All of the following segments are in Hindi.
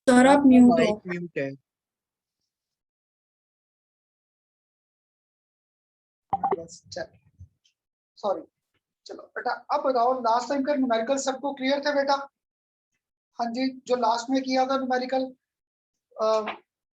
सर आप आपका म्यूट हो। माइक म्यूट है। सॉरी। चलो बेटा, अब बताओ लास्ट टाइम का न्यूमेरिकल सबको क्लियर थे बेटा? हाँ जी, जो लास्ट में किया था न्यूमेरिकल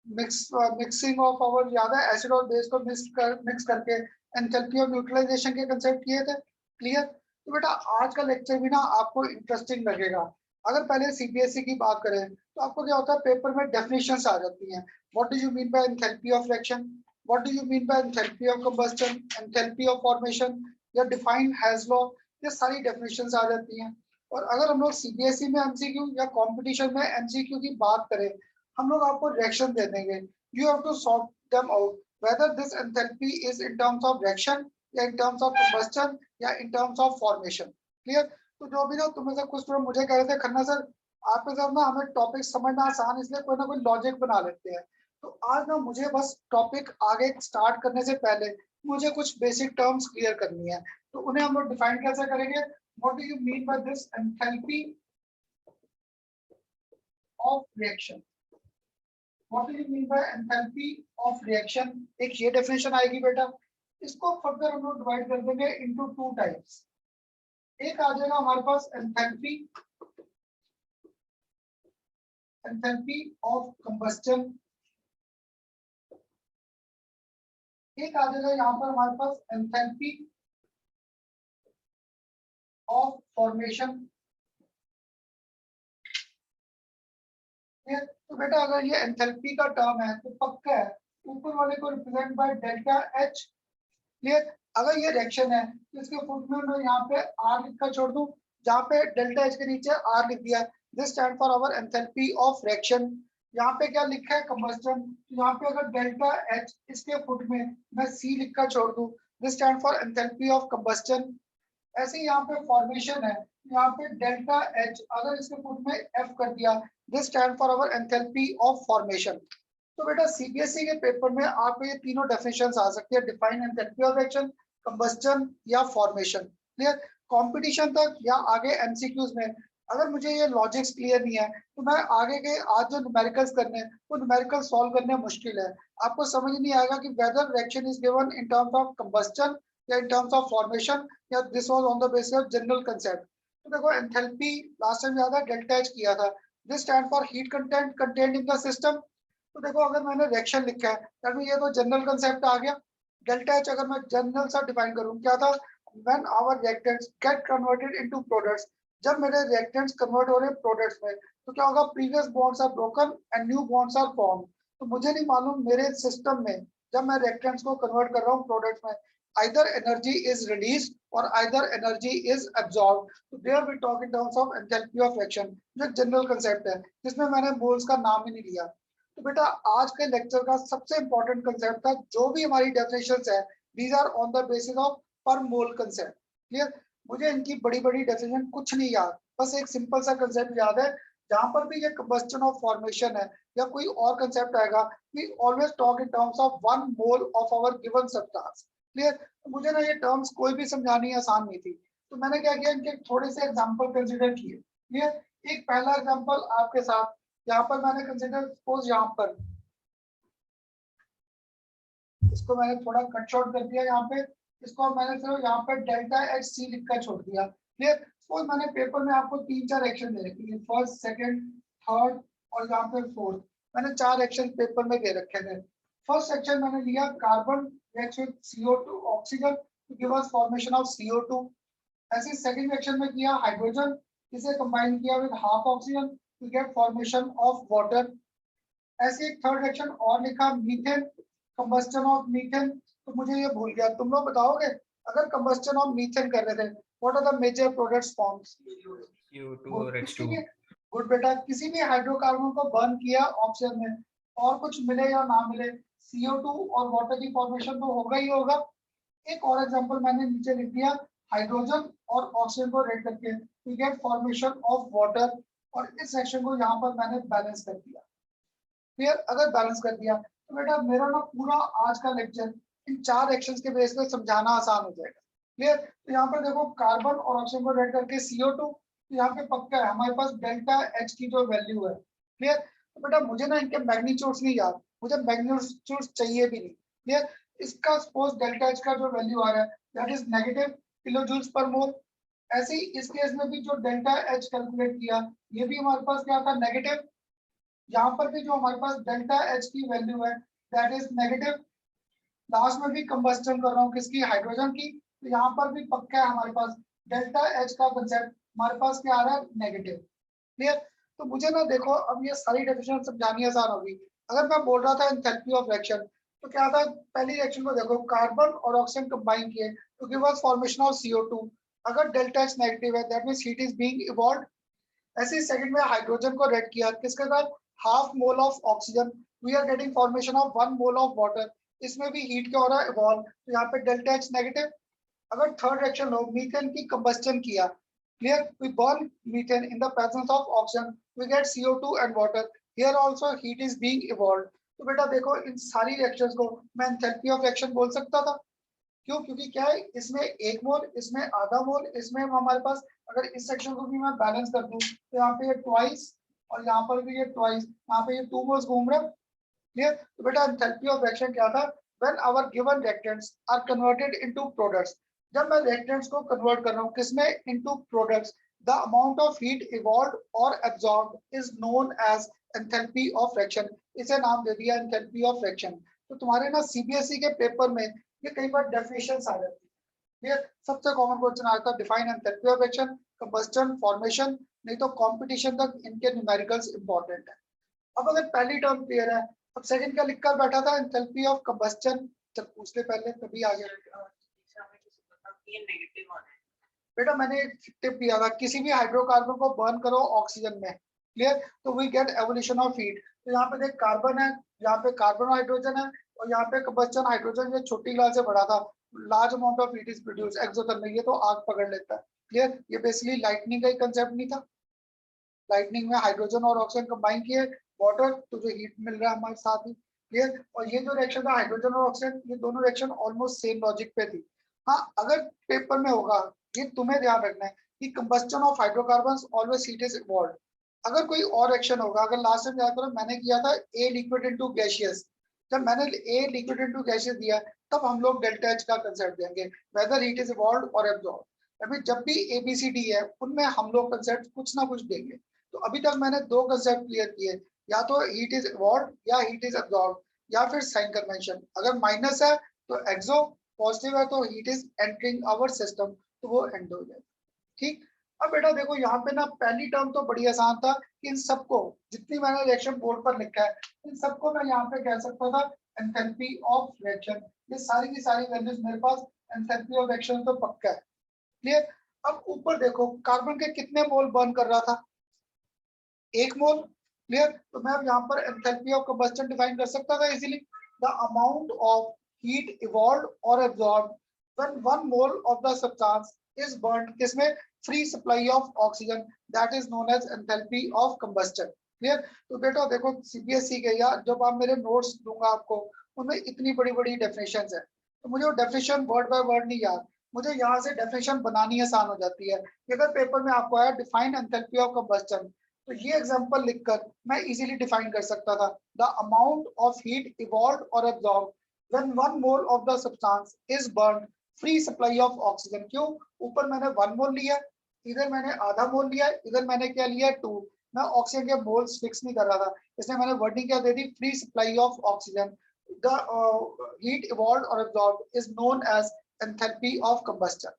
मिक्सिंग ऑफ पावर, याद है? एसिड और बेस को मिक्स करके एंथैल्पी ऑफ न्यूट्रलाइजेशन के कंसेप्ट किए थे। क्लियर? तो बेटा आज का लेक्चर भी ना आपको इंटरेस्टिंग लगेगा। अगर पहले सीबीएसई की बात करें तो आपको क्या होता है, पेपर में डेफिनेशंस आ जाती हैं। What do you mean by enthalpy of reaction, what do you mean by enthalpy of combustion, enthalpy of formation या डिफाइन हैज लॉ, ये सारी डेफिनेशंस आ जाती हैं। और अगर हम लोग सीबीएसई में एमसीक्यू या कंपटीशन में एमसीक्यू की बात करें, हम लोग आपको रिएक्शन दे देंगे। You have to sort them out whether this enthalpy is in terms of reaction या इन टर्म्स ऑफ कंबस्टन या in terms of formation. Clear? तो जो भी ना तुम्हें से कुछ स्टूडेंट मुझे कह रहे थे, खन्ना सर आपके साथ ना हमें टॉपिक समझना आसान, इसलिए कोई ना कोई लॉजिक बना लेते हैं। तो आज ना मुझे बस टॉपिक आगे स्टार्ट करने से पहले मुझे कुछ बेसिक टर्म्स क्लियर करनी है, तो उन्हें हम लोग डिफाइन कैसे करेंगे। What do you mean by this enthalpy of reaction, what do you mean by enthalpy of reaction, एक ये डेफिनेशन आएगी बेटा। इसको फर्दर हम लोग डिवाइड कर देंगे इनटू टू टाइप्स। एक आ जाएगा हमारे पास एंथैल्पी, एंथैल्पी ऑफ कंबस्टन। एक आ जाएगा यहाँ पर हमारे पास एंथैल्पी ऑफ फॉर्मेशन। तो बेटा अगर ये एंथैल्पी का टर्म है तो पक्का है ऊपर वाले को represent by delta H. Clear? अगर ये रिएक्शन है तो इसके फुट में मैं यहाँ पे आर लिखकर छोड़ दूं, जहाँ पे डेल्टा एच के नीचे आर लिख दिया। This stand for our enthalpy of reaction. यहाँ पे क्या लिखा है, कंबस्टन, तो यहाँ पे अगर डेल्टा एच इसके फुट में मैं सी लिखकर छोड़ दूं, this stand for enthalpy of combustion. ऐसे ही यहाँ पे फॉर्मेशन है, यहाँ पे डेल्टा एच अगर इसके फुट में एफ कर दिया, this stand for our enthalpy of formation. तो बेटा सीबीएसई के पेपर में आपको ये तीनों डेफिनेशंस आ सकती है, define enthalpy of reaction, combustion या फॉर्मेशन। क्लियर? कंपटीशन तक या आगे एमसीक्यूज में अगर मुझे ये लॉजिक्स क्लियर नहीं है तो मैं आगे के आज जो न्यूमेरिकल्स करने हैं वो न्यूमेरिकल सॉल्व करने मुश्किल है। आपको समझ नहीं आएगा कि whether reaction is given in terms of combustion या इन टर्म्स ऑफ फॉर्मेशन या this was on the basis of general concept. तो देखो एंथैल्पी लास्ट टाइम याद है डेल्टा एच किया था, this stand for heat content contained in the system. तो देखो अगर मैंने रिएक्शन लिखा है तब ये तो जनरल कांसेप्ट आ गया। डेल्टा एच अगर मैं जनरल सा डिफाइन करूं क्या था, when our reactants get converted into products, जब मेरे रिएक्टेंट्स कन्वर्ट हो रहे हैं प्रोडक्ट्स में तो क्या होगा, previous bonds are broken and new bonds are form. तो मुझे नहीं मालूम मेरे सिस्टम में जब मैं रिएक्टेंट्स को कन्वर्ट कर रहा हूँ प्रोडक्ट्स में, either energy is released or either energy is absorbed. So there we talk in terms of enthalpy of reaction, जो जनरल कंसेप्ट है जिसमें मैंने मोल्स का नाम ही नहीं लिया। तो बेटा आज के लेक्चर का सबसे इंपॉर्टेंट कंसेप्ट था, जो भी हमारी डेफिनेशंस है these are on the basis of per mole concept. Clear? मुझे इनकी बड़ी बड़ी डेफिनेशन कुछ नहीं याद, बस एक सिंपल सा कंसेप्ट याद है। जहां पर भी ये कंबस्टन ऑफ फॉर्मेशन है या कोई और कंसेप्ट आएगा, we always talk in terms of 1 mole of our given substance. Clear? तो मुझे ना ये टर्म्स कोई भी समझानी आसान नहीं थी, तो मैंने क्या किया, इनके थोड़े से एग्जांपल कंसीडर किए। क्लियर? एक पहला एग्जांपल आपके साथ यहाँ पर मैंने कंसीडर, सपोज यहाँ पर इसको मैंने थोड़ा कट शॉर्ट कर दिया, यहाँ पे इसको मैंने सिर्फ यहाँ पर डेल्टा एच सी लिखकर छोड़ दिया। क्लियर? सपोज मैंने पेपर में आपको 3-4 एक्शन दे रखे, फर्स्ट, सेकंड, थर्ड और यहाँ पे फोर्थ, मैंने 4 एक्शन पेपर में दे रखे थे। फर्स्ट सेक्शन मैंने लिया carbon reacts with CO2 oxygen to give us formation of CO2। ऐसे सेकंड रिएक्शन में किया हाइड्रोजन, इसे कंबाइन किया with half oxygen to get formation of water. ऐसे एक थर्ड रिएक्शन और लिखा मीथेन, कंबस्टन ऑफ मीथेन। तो मुझे ये भूल गया, तुम लोग बताओगे अगर कंबस्टन ऑफ मीथेन कर रहे थे what are the major products forms? CO2 और H2। गुड बेटा, किसी भी हाइड्रोकार्बन को बर्न किया ऑक्सीजन में और कुछ मिले या ना मिले, CO2 और वाटर की फॉर्मेशन तो होगा ही होगा। एक और एग्जांपल मैंने नीचे लिख दिया, हाइड्रोजन और ऑक्सीजन को रेड करके we get formation of water, और इस सेक्शन को यहाँ पर मैंने बैलेंस कर दिया। क्लियर? अगर बैलेंस कर दिया तो बेटा मेरा ना पूरा आज का लेक्चर इन 4 एक्शंस के बेस पे समझाना आसान हो जाएगा। क्लियर? तो यहाँ पर देखो कार्बन और ऑक्सीजन को रेड करके CO2, तो यहाँ पे पक्का है हमारे पास डेल्टा एच की जो वैल्यू है। क्लियर? तो बेटा मुझे ना इनके मैग्नीट्यूड्स नहीं याद, मुझे मैग्नीट्यूड्स चाहिए भी नहीं। क्लियर? इसका सपोज डेल्टा एच का जो वैल्यू आ रहा है that is negative kilo joules per mole. ऐसे ही इस केस में भी जो डेल्टा एच कैलकुलेट किया ये भी हमारे पास क्या था, नेगेटिव। यहाँ पर भी जो हमारे पास डेल्टा एच की वैल्यू है दैट इज नेगेटिव। लास्ट में भी कंबस्टन कर रहा हूँ किसकी, हाइड्रोजन की, तो यहाँ पर भी पक्का है हमारे पास डेल्टा एच का कंसेप्ट हमारे पास क्या आ रहा है, नेगेटिव। क्लियर? तो मुझे ना देखो अब ये सारी डेफिनेशन समझानी आसान होगी। अगर मैं बोल रहा था एंथैल्पी ऑफ रिएक्शन तो क्या था, पहली रिएक्शन को देखो, कार्बन और ऑक्सीजन कंबाइन किए तो give us formation of CO2। अगर डेल्टा एच नेगेटिव है that means heat is being evolved. ऐसे ही सेकंड में हाइड्रोजन को रेड किया किसके साथ, half mole of oxygen, we are getting formation of 1 mole of water. इसमें भी हीट क्या हो रहा है, इवॉल्व, तो यहाँ पे डेल्टा एच नेगेटिव। अगर थर्ड रिएक्शन हो, मीथेन की कंबस्टन किया, clear, we burn methane in the presence of oxygen, we get CO2 and water, here also heat is being evolved. तो बेटा देखो इन सारी रिएक्शंस को मैं एंथैल्पी ऑफ रिएक्शन बोल सकता था। क्यों? क्योंकि क्या है, इसमें 1 मोल, इसमें आधा मोल, इसमें हमारे पास, अगर इस सेक्शन को भी मैं बैलेंस कर दूं तो यहाँ पे ये ट्वाइस और यहाँ पर भी ये ट्वाइस, यहाँ पे ये 2 मोल्स घूम रहे हैं। क्लियर? तो बेटा एंथैल्पी ऑफ रिएक्शन क्या था, when our given reactants are converted into products. जब मैं रिएक्टेंट्स को कन्वर्ट कर रहा हूँ किसमें, into products, the amount of heat evolved और absorbed is known as enthalpy of reaction. इसे नाम दे दिया एंथैल्पी ऑफ रिएक्शन। तो तुम्हारे ना सीबीएसई के पेपर में ये कई बार डेफिनेशंस आ जाती है। ये सबसे कॉमन क्वेश्चन आता है, define enthalpy of reaction, combustion, formation, नहीं तो कंपटीशन तक इनके न्यूमेरिकल्स इंपॉर्टेंट है। अब अगर पहली टर्म क्लियर है, अब सेकंड क्या लिखकर बैठा था, एंथैल्पी ऑफ कंबस्टन। जब पूछ ले पहले तभी आ गया। बेटा मैंने एक टिप दिया था, किसी भी हाइड्रोकार्बन को बर्न करो ऑक्सीजन में, क्लियर, तो we get evolution of heat. तो यहाँ पे देख कार्बन है, यहाँ पे कार्बन और हाइड्रोजन है, और यहाँ पे कंबस्टन, हाइड्रोजन ये छोटी क्लास से बड़ा था, large amount of heat is produce exothermic, ये तो आग पकड़ लेता है। क्लियर? ये बेसिकली लाइटनिंग का ही कंसेप्ट नहीं था। लाइटनिंग में हाइड्रोजन और ऑक्सीजन कंबाइन किए, वाटर, तो जो हीट मिल रहा है हमारे साथ ही। क्लियर? और ये जो रिएक्शन था हाइड्रोजन और ऑक्सीजन, ये दोनों रिएक्शन ऑलमोस्ट सेम लॉजिक पे थी। हाँ, अगर पेपर में होगा, ये तुम्हें ध्यान रखना है कि combustion of hydrocarbons always heat is evolved. अगर कोई और एक्शन होगा, अगर लास्ट टाइम याद करो मैंने किया था ए लिक्विड इनटू गैसियस, जब मैंने ए लिक्विड इनटू गैसियस दिया तब हम लोग डेल्टा एच का कंसेप्ट देंगे, वेदर हीट इज इवॉल्व्ड और एब्जॉर्ब। अभी जब भी ABCD है उनमें हम लोग कंसेप्ट कुछ ना कुछ देंगे। तो अभी तक मैंने 2 कंसेप्ट क्लियर किए, या तो हीट इज इवॉल्व्ड या हीट इज एब्जॉर्ब, या फिर साइन कन्वेंशन। अगर माइनस है तो एक्सो, पॉजिटिव है तो heat is entering our system, तो वो एंड हो जाएगा। ठीक। अब बेटा देखो यहाँ पे ना पहली टर्म तो बड़ी आसान था, इन सबको, जितनी मैंने रिएक्शन बोर्ड पर लिखा है इन सबको मैं यहाँ पे कह सकता था एंथैल्पी ऑफ रिएक्शन। ये सारी की सारी वैल्यूज मेरे पास एंथैल्पी ऑफ रिएक्शन तो पक्का है। क्लियर? अब ऊपर देखो कार्बन के कितने मोल बर्न कर रहा था, 1 मोल। क्लियर? तो मैं अब यहाँ पर एंथैल्पी ऑफ कंबस्टन डिफाइन कर सकता था easily, the amount of heat evolved और absorbed when 1 mole of the substance is burned, किसमें, free supply of oxygen, that is known as enthalpy of combustion. Clear? तो बेटा देखो सीबीएसई के, या जब आप मेरे नोट्स दूंगा आपको उनमें इतनी बड़ी बड़ी डेफिनेशंस है, तो मुझे वो डेफिनेशन वर्ड बाय वर्ड नहीं याद, मुझे यहाँ से डेफिनेशन बनानी आसान हो जाती है। अगर पेपर में आपको आया डिफाइन एंथैल्पी ऑफ कंबस्टन, तो ये एग्जांपल लिखकर मैं इजीली डिफाइन कर सकता था, the amount of heat evolved और absorbed when 1 mole of the substance is burned, free supply of oxygen. क्यों? ऊपर मैंने 1 मोल लिया, इधर मैंने आधा मोल लिया, इधर मैंने क्या लिया 2। मैं ऑक्सीजन के मोल्स फिक्स नहीं कर रहा था, इसलिए मैंने वर्डिंग क्या दे दी, free supply of oxygen, the heat evolved और absorbed is known as enthalpy of combustion.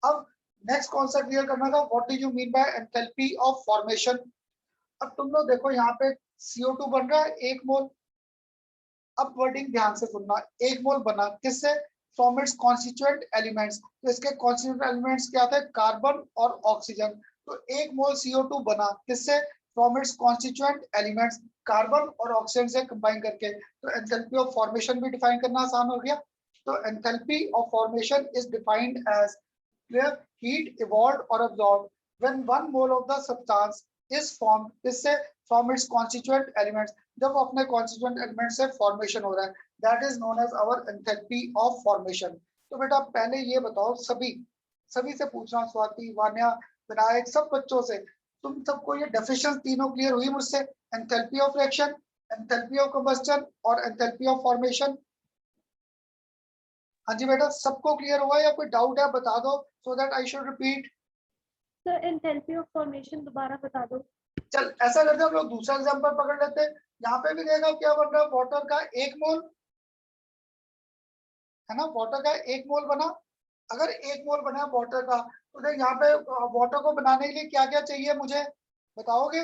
अब नेक्स्ट कौन सा क्लियर करना था, what do you mean by enthalpy of formation. अब तुम लोग देखो यहाँ पे CO2 बन रहा है 1 मोल। अब वर्डिंग ध्यान से सुनना, 1 मोल बना किससे, फ्रॉम इट्स कॉन्स्टिट्यूएंट एलिमेंट्स। तो इसके कॉन्स्टिट्यूएंट एलिमेंट्स क्या थे, कार्बन और ऑक्सीजन। तो 1 मोल CO2 बना किससे, from its constituent elements, carbon और ऑक्सीजन से कंबाइन करके। तो एंथैल्पी ऑफ फॉर्मेशन भी डिफाइन करना आसान हो गया। तो enthalpy of formation is defined as where heat evolved or absorbed when 1 mole of the substance is formed इससे from its constituent elements, जब अपने constituent element से formation हो रहा है, that is known as our enthalpy of formation। तो बेटा पहले ये बताओ, सभी से पूछना, स्वाति, वान्या, विनायक, सब बच्चों से, तुम सबको ये डेफिनेशन तीनों क्लियर हुई मुझसे, enthalpy of reaction, enthalpy of combustion और एंथैल्पी ऑफ फॉर्मेशन। हाँ जी बेटा, सबको क्लियर हुआ या कोई डाउट है बता दो, so that I should repeat. Sir enthalpy of formation दोबारा बता दो। चल ऐसा करते हैं, हम लोग दूसरा एग्जांपल पकड़ लेते हैं। यहाँ पे भी देखा क्या बन रहा है, वाटर का 1 मोल है ना, वाटर का 1 मोल बना। अगर 1 मोल बना वाटर का, तो देख यहाँ पे वाटर को बनाने के लिए क्या क्या चाहिए मुझे बताओगे?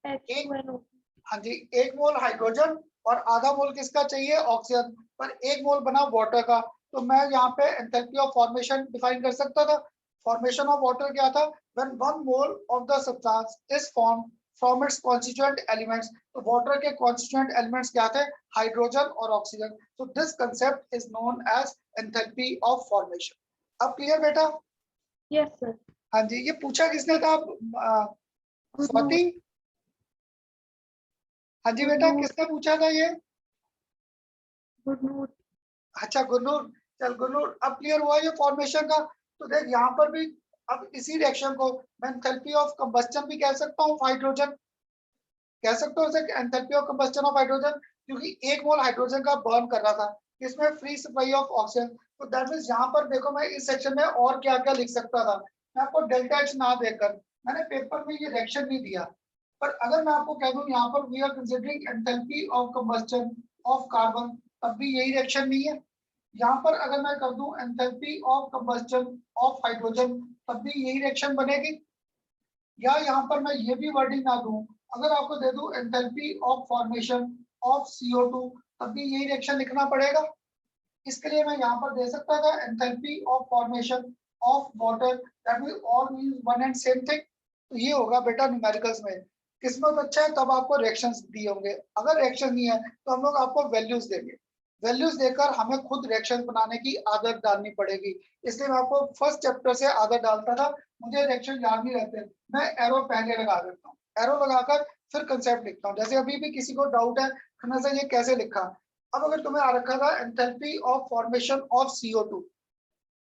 H2NO। हाँ जी, 1 मोल हाइड्रोजन और आधा मोल किसका चाहिए, ऑक्सीजन। पर 1 मोल बना वाटर का, तो मैं यहाँ पे एंथैल्पी ऑफ फॉर्मेशन डिफाइन कर सकता था। फॉर्मेशन ऑफ वाटर क्या था, when 1 mole of the substance is formed from its constituent elements. तो वाटर के कॉन्स्टिट्यूएंट एलिमेंट्स क्या थे, हाइड्रोजन और ऑक्सीजन। तो this concept is known as enthalpy of formation. अब क्लियर बेटा? Yes sir. हाँ जी, ये पूछा किसने था, स्वाति? हाँ जी बेटा, किसने पूछा था ये? गुरनूर। अच्छा गुरनूर। चल गुरनूर, अब क्लियर हुआ ये फॉर्मेशन का। तो देख यहाँ पर भी, अब इसी रिएक्शन को मैं एंथैल्पी ऑफ कंबस्टन भी कह सकता हूँ, हाइड्रोजन कह सकता हूँ इसे, enthalpy of combustion of hydrogen, क्योंकि 1 मोल हाइड्रोजन का बर्न कर रहा था, इसमें फ्री सप्लाई ऑफ ऑक्सीजन। तो दैट मींस यहाँ पर देखो, मैं इस सेक्शन में और क्या क्या लिख सकता था। मैं आपको डेल्टा एच ना देकर, मैंने पेपर में ये रिएक्शन नहीं दिया, पर अगर मैं आपको कह दूं यहाँ पर we are considering enthalpy of combustion of carbon, तब भी यही रिएक्शन नहीं है। यहाँ पर अगर मैं कर दूं enthalpy of combustion of hydrogen, तब भी यही रिएक्शन बनेगी। या यहाँ पर मैं ये भी वर्डिंग ना दूं, अगर आपको दे दूं enthalpy of formation of CO2, तब भी यही रिएक्शन लिखना पड़ेगा। इसके लिए मैं यहाँ पर दे सकता था enthalpy of formation of water, that means all means one and same thing. तो ये होगा बेटा न्यूमेरिकल्स में। किस्मत अच्छा है तब आपको रिएक्शंस दिए होंगे, अगर रिएक्शन नहीं है तो हम लोग आपको वैल्यूज देंगे। वैल्यूज देकर हमें खुद रिएक्शन बनाने की आदत डालनी पड़ेगी। इसलिए मैं आपको फर्स्ट चैप्टर से आदत डालता था, मुझे रिएक्शन याद नहीं रहते, मैं एरो पहले लगा देता हूँ, एरो लगाकर फिर कंसेप्ट लिखता हूँ। जैसे अभी भी किसी को डाउट है खन्ना सर ये कैसे लिखा, अब अगर तुम्हें आ रखा था enthalpy of formation of CO2,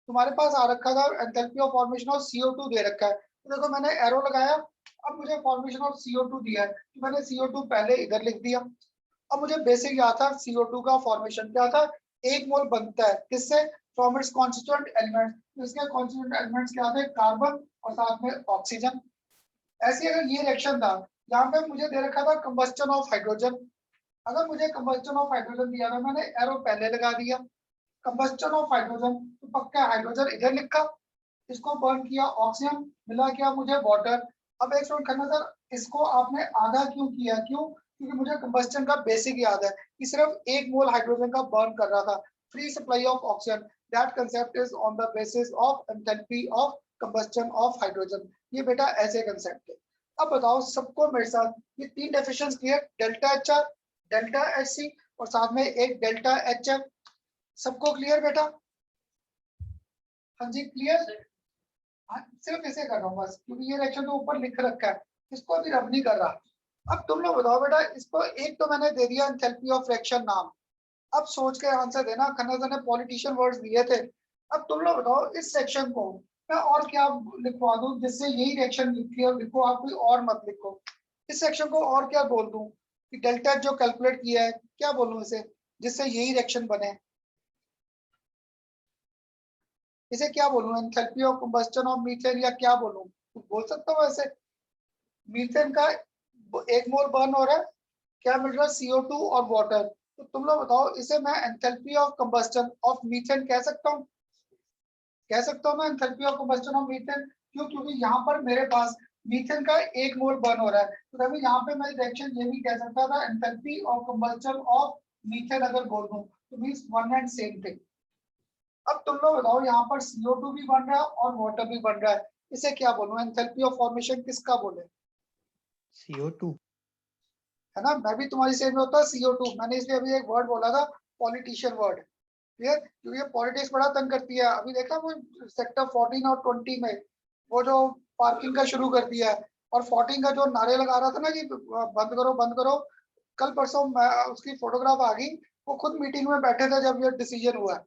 तुम्हारे पास आ रखा था enthalpy of formation of CO2 दे रखा है, तो देखो मैंने एरो लगाया, अब मुझे फॉर्मेशन ऑफ CO2 दिया है, तो मैंने CO2 पहले इधर लिख दिया। अब मुझे बेसिक याद था CO2 का फॉर्मेशन क्या था, 1 मोल बनता है किससे, फ्रॉम इट्स कॉन्स्टिट्यूएंट एलिमेंट्स। तो इसके कॉन्स्टिट्यूएंट एलिमेंट्स क्या थे, कार्बन और साथ में ऑक्सीजन। ऐसे अगर ये रिएक्शन था, यहाँ पे मुझे दे रखा था कंबस्टन ऑफ हाइड्रोजन, अगर मुझे कंबस्टन ऑफ हाइड्रोजन दिया था, मैंने एरो पहले लगा दिया, कंबस्टन ऑफ हाइड्रोजन, तो पक्का हाइड्रोजन इधर लिखा, इसको बर्न किया, ऑक्सीजन मिला, क्या मुझे वाटर। अब एक सेकंड करना सर, इसको आपने आधा क्यों किया, क्यों, क्योंकि मुझे कंबस्टन का बेसिक याद है कि सिर्फ 1 मोल हाइड्रोजन का बर्न कर रहा था, free supply of oxygen. That concept is on the basis of enthalpy of combustion of hydrogen. ये बेटा ऐसे कंसेप्ट है। अब बताओ सबको मेरे साथ, ये 3 definitions clear, delta H R, delta H C और साथ में एक डेल्टा एच एफ, सबको क्लियर बेटा? हाँ जी क्लियर। हाँ, सिर्फ इसे कर रहा हूँ बस, क्योंकि ये रिएक्शन तो ऊपर लिख रखा है, इसको अभी रब नहीं कर रहा। अब तुम लोग बताओ बेटा, इसको एक तो मैंने दे दिया एंथैल्पी ऑफ रिएक्शन नाम, अब सोच के आंसर देना, खन्ना सर ने पॉलिटिशियन वर्ड्स दिए थे। अब तुम लोग बताओ इस सेक्शन को मैं और क्या लिखवा दूं जिससे यही रिएक्शन लिखो, आप कोई और मत लिखो। इस सेक्शन को और क्या बोल दूं कि डेल्टा जो कैलकुलेट किया है, क्या बोलूं इसे जिससे यही रिएक्शन बने, इसे क्या बोलूं, enthalpy of combustion of methane या क्या बोलूं, कुछ बोल सकता हूँ ऐसे। मीथेन का 1 मोल बर्न हो रहा है, क्या मिल रहा है, CO2 और वाटर। तो तुम लोग बताओ इसे मैं enthalpy of combustion of methane कह सकता हूँ, कह सकता हूँ मैं enthalpy of combustion of methane. क्यों, क्योंकि यहाँ पर मेरे पास मीथेन का 1 मोल बर्न हो रहा है, तो तभी यहाँ पे मैं रिएक्शन ये भी कह सकता था enthalpy of combustion of methane, अगर बोल दूं तो means one and same thing. अब तुम लोग बताओ यहाँ पर CO2 भी बन रहा है और वाटर भी बन रहा है, इसे क्या बोलूं, एंथैल्पी ऑफ फॉर्मेशन किसका बोले, CO2। है ना, मैं भी तुम्हारी सेम में होता CO2, मैंने इसलिए अभी एक वर्ड बोला था पॉलिटिशियन वर्ड, क्लियर, क्योंकि ये पॉलिटिक्स बड़ा तंग करती है। अभी देखा वो सेक्टर 14 और 20 में वो जो पार्किंग का शुरू कर दिया है, और 14 का जो नारे लगा रहा था ना कि बंद करो बंद करो, कल परसों उसकी फोटोग्राफ आ गई, वो खुद मीटिंग में बैठे थे जब ये डिसीजन हुआ है,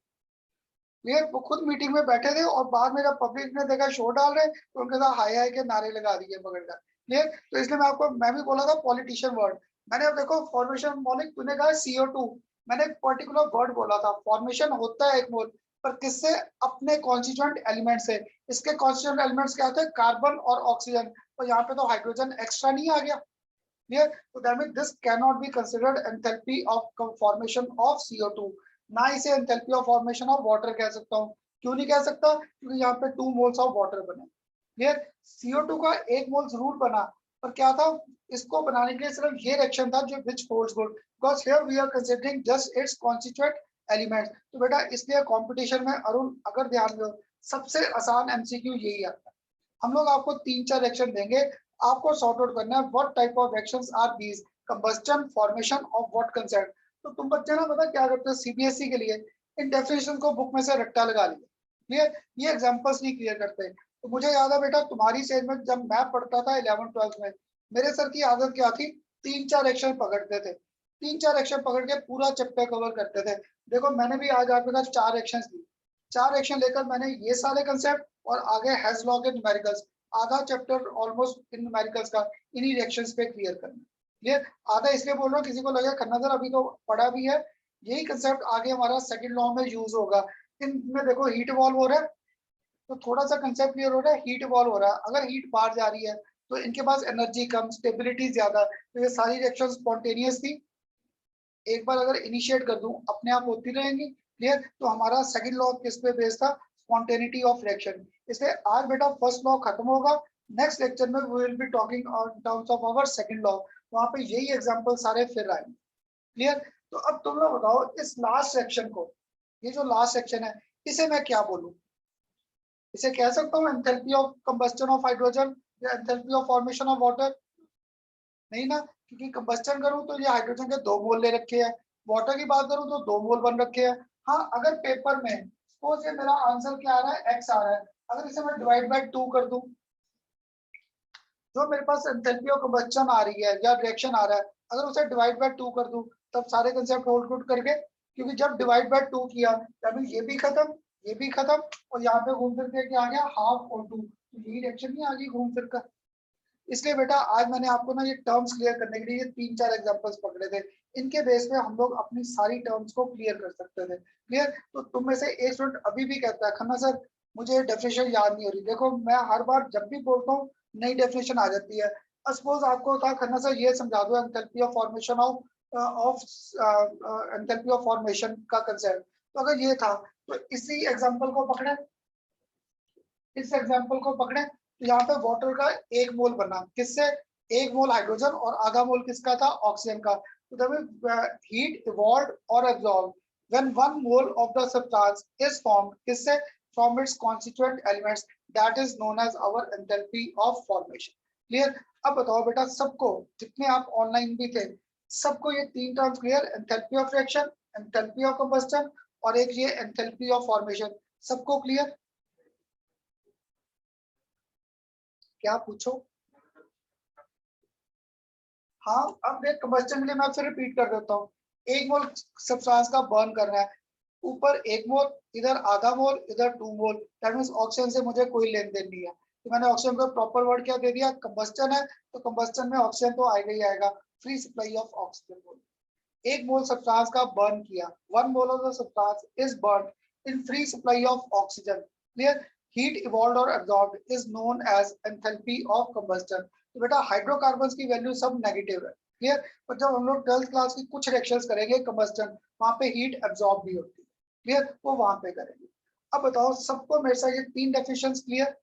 क्लियर, वो खुद मीटिंग में बैठे थे और बाद में जब पब्लिक ने देखा शोर डाल रहे तो उनके साथ हाय हाय के नारे लगा दिए पकड़कर। क्लियर। तो इसलिए मैं भी बोला था पॉलिटिशियन वर्ड। मैंने अब देखो फॉर्मेशन मौलिक, तूने कहा CO2, मैंने एक पर्टिकुलर वर्ड बोला था। फॉर्मेशन होता है एक मोल, पर किससे? अपने कॉन्स्टिट्यूएंट एलिमेंट से। इसके कॉन्स्टिट्यूएंट एलिमेंट्स क्या होते हैं? कार्बन और ऑक्सीजन। तो यहाँ पे तो हाइड्रोजन एक्स्ट्रा नहीं आ गया। क्लियर। तो that means this can not be considered enthalpy of formation of CO2। ना इसे enthalpy of formation of water कह सकता हूँ। क्यों नहीं कह सकता? क्योंकि यहाँ पे 2 मोल्स ऑफ वाटर बने। क्लियर। CO2 का 1 मोल जरूर बना, पर क्या था? इसको बनाने के लिए सिर्फ ये रिएक्शन था जो which holds good, because here we are considering just its constituent elements. तो बेटा इसलिए कंपटीशन में अरुण अगर ध्यान दो, सबसे आसान MCQ यही आता है। हम लोग आपको 3-4 रिएक्शन देंगे, आपको सॉर्ट आउट करना है what type of reactions are these, combustion, formation of what concept. तो तुम बच्चे ना पता क्या करते हो CBSE के लिए, इन डेफिनेशन को बुक में से रट्टा लगा लिया। क्लियर। ये एग्जांपल्स नहीं क्लियर करते। तो मुझे याद है बेटा तुम्हारी स्टेज में जब मैं पढ़ता था 11th-12th में, मेरे सर की आदत क्या थी? 3-4 एक्शन पकड़ते थे, 3-4 एक्शन पकड़ के पूरा चैप्टर कवर करते थे। देखो मैंने भी आज आपके साथ 4 एक्शंस ली, 4 एक्शन लेकर मैंने ये सारे कंसेप्ट और आगे हैज लॉ के न्यूमेरिकल्स, आधा चैप्टर ऑलमोस्ट इन न्यूमेरिकल्स का इन्हीं रिएक्शंस पे क्लियर करना। क्लियर। आधा इसलिए बोल रहा हूँ, किसी को लगे खन्ना सर अभी तो पढ़ा भी है, यही कंसेप्ट आगे हमारा सेकंड लॉ में यूज होगा। इनमें देखो हीट इवॉल्व हो रहा है, तो थोड़ा सा कंसेप्ट क्लियर हो रहा है, हीट इवॉल्व हो रहा है। अगर हीट बाहर जा रही है तो इनके पास एनर्जी कम, स्टेबिलिटी ज्यादा, तो ये सारी रिएक्शन स्पॉन्टेनियस थी। एक बार अगर इनिशिएट कर दूं अपने आप होती रहेंगी। क्लियर। तो हमारा सेकंड लॉ किस पे बेस्ड था? Spontaneity of reaction. इसलिए आज बेटा फर्स्ट लॉ खत्म होगा, नेक्स्ट लेक्चर में we will be talking on terms of our second law, वहां पे यही एग्जांपल सारे फिर आएंगे। क्लियर। तो अब तुम लोग बताओ इस लास्ट सेक्शन को, ये जो लास्ट सेक्शन है इसे मैं क्या बोलूं? इसे कह सकता हूँ enthalpy of combustion of hydrogen या enthalpy of formation of water? नहीं ना, क्योंकि कंबस्टन करूं तो ये हाइड्रोजन के 2 मोल ले रखे हैं, वाटर की बात करूं तो 2 मोल बन रखे हैं। हाँ अगर पेपर में सपोज ये मेरा आंसर क्या आ रहा है? x आ रहा है, अगर इसे मैं डिवाइड बाय 2 कर दूं, जो मेरे पास एंथैल्पी ऑफ कंबस्टन आ रही है या रिएक्शन आ रहा है, अगर उसे डिवाइड बाय 2 कर दूं, तब सारे कंसेप्ट होल्ड गुड करके, क्योंकि जब डिवाइड बाय 2 किया तब ये भी खत्म, ये भी खत्म, और यहाँ पे घूम फिर के क्या आ गया? हाफ और 2, तो यही रिएक्शन नहीं आ गई घूम फिर कर। इसलिए बेटा आज मैंने आपको ना ये टर्म्स क्लियर करने के लिए ये 3-4 एग्जांपल्स पकड़े थे, इनके बेस पे हम लोग अपनी सारी टर्म्स को क्लियर कर सकते थे। क्लियर। तो तुम में से एक स्टूडेंट अभी भी कहता है खन्ना सर मुझे डेफिनेशन याद नहीं हो रही। देखो मैं हर बार जब भी बोलता हूँ नई डेफिनेशन आ जाती है। सपोज आपको था खन्ना सर ये समझा दो enthalpy of formation of enthalpy of formation का कंसेप्ट, तो अगर ये था तो इसी एग्जांपल को पकड़े, इस एग्जांपल को पकड़े, तो यहाँ पे वाटर का 1 मोल बना, किससे? 1 मोल हाइड्रोजन और आधा मोल किसका था? ऑक्सीजन का। तो तब हीट इवॉल्व और absorb when 1 mole of the substance is formed, किससे? From its constituent elements, that is known as our enthalpy of formation. Clear. अब बताओ बेटा सबको, जितने आप ऑनलाइन भी थे, सबको ये 3 terms clear? Enthalpy of reaction, enthalpy of combustion और एक ये एंथैल्पी ऑफ फॉर्मेशन, सबको क्लियर? क्या पूछो? हाँ अब देख कंबस्टन के लिए मैं फिर रिपीट कर देता हूँ। 1 मोल सब्सटेंस का बर्न करना है, ऊपर 1 मोल, इधर आधा मोल, इधर 2 मोल, दैट मींस ऑक्सीजन से मुझे कोई लेन देन नहीं है। तो मैंने ऑक्सीजन को प्रॉपर वर्ड क्या दे दिया? कंबस्टन है, तो कंबस्टन में ऑक्सीजन तो आएगा ही आएगा, free supply of oxygen. 1 mole substance का बर्न किया, 1 mole of the substance is burn in free supply of oxygen. Clear. Heat evolved और absorbed is known as enthalpy of combustion. तो बेटा हाइड्रोकार्बन्स की वैल्यू सब नेगेटिव है। क्लियर। पर जब हम लोग 12th क्लास की कुछ रिएक्शंस करेंगे कंबस्टन, वहां पे हीट एब्जॉर्ब भी होती है। क्लियर। वो वहां पे करेंगे। अब बताओ सबको मेरे साथ ये 3 डेफिनेशंस क्लियर?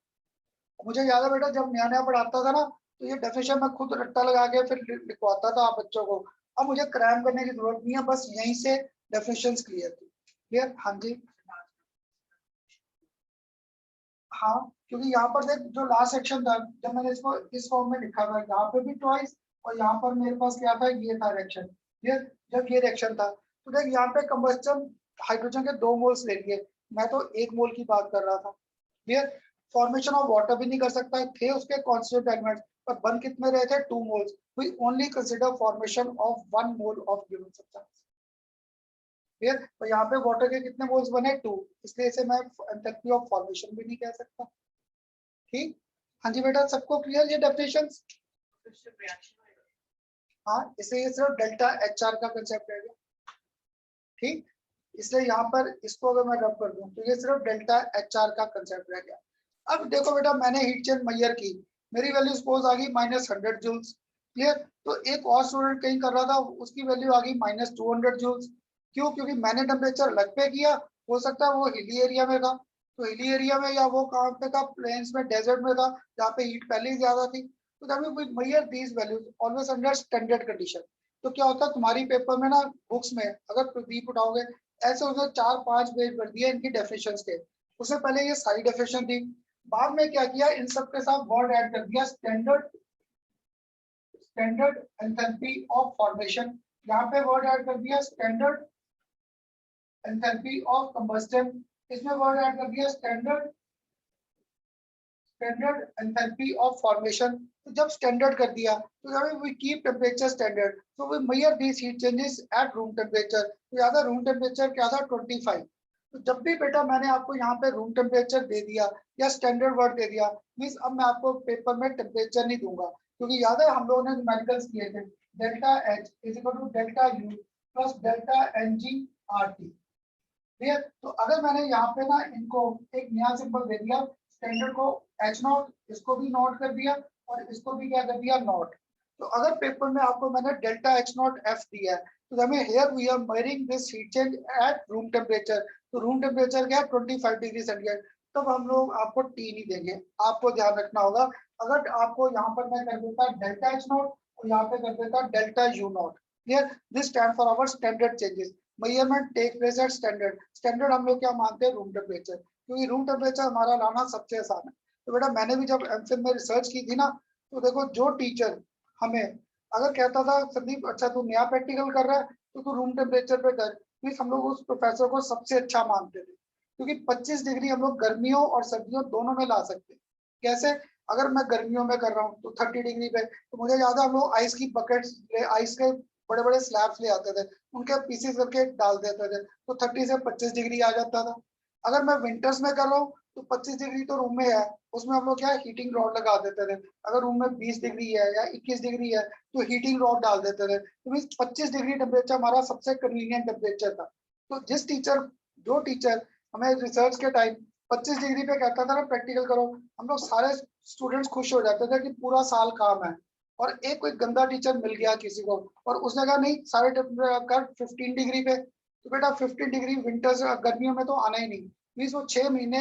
मुझे याद है बेटा जब नया नया पढ़ाता था ना, तो ये डेफिनेशन मैं खुद रट्टा लगा के फिर लिखवाता था आप बच्चों को। अब मुझे क्रैम करने की जरूरत नहीं है, बस यहीं से डेफिनेशंस क्लियर थी। क्लियर। हाँ जी। हाँ क्योंकि यहाँ पर देख जो लास्ट सेक्शन था, जब मैंने इसको इस फॉर्म में लिखा था, यहाँ पे भी ट्वाइस और यहाँ पर मेरे पास क्या था? ये था रिएक्शन। क्लियर। जब ये रिएक्शन था तो देख यहाँ पे कंबस्टन हाइड्रोजन के 2 मोल्स ले लिए, मैं तो 1 मोल की बात कर रहा था। क्लियर। फॉर्मेशन ऑफ वाटर भी नहीं कर सकता थे उसके कॉन्स्टिट्यूएंट एलिमेंट्स, पर बन कितने रहे थे? 2 moles. We only consider formation of 1 mole of given substance. Clear. तो यहाँ पे वाटर के कितने मोल्स बने? 2, इसलिए इसे मैं एंथैल्पी ऑफ फॉर्मेशन भी नहीं कह सकता। ठीक। हाँ जी बेटा सबको क्लियर ये डेफिनेशंस? हाँ, इसलिए ये सिर्फ डेल्टा एच आर का कंसेप्ट रहेगा। ठीक, इसलिए यहाँ पर इसको अगर मैं रब कर दूं तो ये सिर्फ डेल्टा एच आर का कंसेप्ट रह गया। अब देखो बेटा, मैंने हीट चेंज मेजर की, मेरी वैल्यू सपोज आ गई -100 जूल्स। क्लियर? तो एक और स्टूडेंट कहीं कर रहा था, उसकी वैल्यू आ गई -200 जूल्स। क्यों? क्योंकि मैंने टेम्परेचर अलग पे किया, हो सकता है वो हिली एरिया में था, तो हिली एरिया में या वो कहाँ पे था, प्लेन्स में, डेजर्ट में था, जहाँ पे हीट पहले ही ज्यादा थी। तो that mean we measure these values always under standard condition. तो क्या होता है तुम्हारी पेपर में ना, बुक्स में अगर प्रदीप उठाओगे, ऐसे उसने 4-5 पेज भर दिए इनकी डेफिनेशंस के। उससे पहले ये सारी डेफिनेशन थी, बाद में क्या किया, इन सब के साथ वर्ड ऐड कर दिया, स्टैंडर्ड एंथैल्पी ऑफ फॉर्मेशन। यहाँ पे वर्ड ऐड कर दिया स्टैंडर्ड एंथैल्पी ऑफ कंबस्टन, इसमें वर्ड ऐड कर दिया स्टैंडर्ड एंथैल्पी ऑफ फॉर्मेशन। तो जब स्टैंडर्ड कर दिया तो we keep temperature standard, so we measure these heat changes at room temperature। तो याद है रूम टेम्परेचर क्या था, 25। तो जब भी बेटा मैंने आपको यहाँ पे रूम टेम्परेचर दे दिया या स्टैंडर्ड वर्ड दे दिया, मींस अब मैं आपको पेपर में टेम्परेचर नहीं दूंगा, क्योंकि याद है हम लोगों ने न्यूमेरिकल्स किए थे, delta H is equal to delta U plus delta N G R T. Clear? तो अगर मैंने यहाँ पे ना इनको एक नया सिंबल दे दिया, स्टैंडर्ड को एच नॉट, इसको भी नोट कर दिया और इसको भी क्या कर दिया, नोट। तो अगर पेपर में आपको मैंने डेल्टा एच नॉट एफ दिया है, तो हमें here we are measuring this heat change at room temperature. तो रूम टेम्परेचर क्या है, 25 डिग्री सेंटीग्रेड। तब हम लोग आपको टी नहीं देंगे, आपको ध्यान रखना होगा। अगर आपको यहाँ पर मैं कर देता डेल्टा एच नॉट और यहाँ पे कर देता delta U naught. Clear? This stand for our standard changes. Measurement take place at standard. Standard हम लोग क्या मानते हैं, रूम टेम्परेचर, क्योंकि रूम टेम्परेचर हमारा लाना सबसे आसान है। तो बेटा मैंने भी जब एमफिल में रिसर्च की थी ना, तो देखो जो टीचर हमें अगर कहता था संदीप अच्छा तू नया प्रैक्टिकल कर रहा है तो तू रूम टेम्परेचर पे कर, प्लीज हम लोग उस प्रोफेसर को सबसे अच्छा मानते थे, क्योंकि 25 डिग्री हम लोग गर्मियों और सर्दियों दोनों में ला सकते। कैसे? अगर मैं गर्मियों में कर रहा हूँ तो 30 डिग्री पे, तो मुझे याद है हम लोग आइस की बकेट्स, आइस के बड़े बड़े स्लैब्स ले आते थे, उनके पीसेस करके डाल देते थे, तो 30 से 25 डिग्री आ जाता था। अगर मैं विंटर्स में कर रहा हूँ तो 25 डिग्री तो रूम में है, उसमें हम लोग क्या हीटिंग रॉड लगा देते थे। अगर रूम में 20 डिग्री है या 21 डिग्री है तो हीटिंग रॉड डाल देते थे। तो मीन 25 डिग्री टेम्परेचर हमारा सबसे कन्वीनियंट टेम्परेचर था। तो जो टीचर हमें रिसर्च के टाइम 25 डिग्री पे कहता था ना प्रैक्टिकल करो, हम लोग सारे स्टूडेंट्स खुश हो जाते थे कि पूरा साल काम है। और एक कोई गंदा टीचर मिल गया किसी को और उसने कहा नहीं सारे कर 15 डिग्री पे, तो बेटा 15 डिग्री विंटर्स गर्मियों में तो आना ही नहीं, मीन्स वो 6 महीने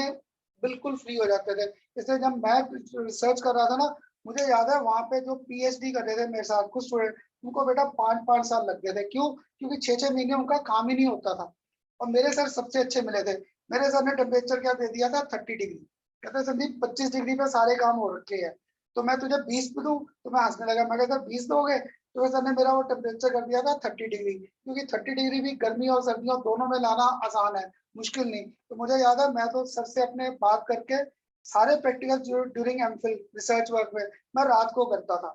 बिल्कुल फ्री हो जाते थे। इसलिए जब मैं रिसर्च कर रहा था ना, मुझे याद है वहां पे जो पीएचडी कर रहे थे मेरे साथ कुछ स्टूडेंट, उनको बेटा 5-5 साल लग गए थे। क्यों? क्योंकि 6-6 महीने उनका काम ही नहीं होता था। और मेरे सर सबसे अच्छे मिले थे। मेरे सर ने टेम्परेचर क्या दे दिया था, 30 डिग्री। कहते संदीप 25 डिग्री पे सारे काम हो रखे हैं, तो मैं तुझे 20 पे दूं, तो मैं हंसने लगा, मैं कहता 20 दोगे? तो सर ने मेरा वो टेम्परेचर कर दिया था 30 डिग्री, क्योंकि 30 डिग्री भी गर्मी और सर्दियों दोनों में लाना आसान है, मुश्किल नहीं। तो मुझे याद है मैं तो सर से अपने बात करके सारे practical during MPhil research work में मैं रात को करता था।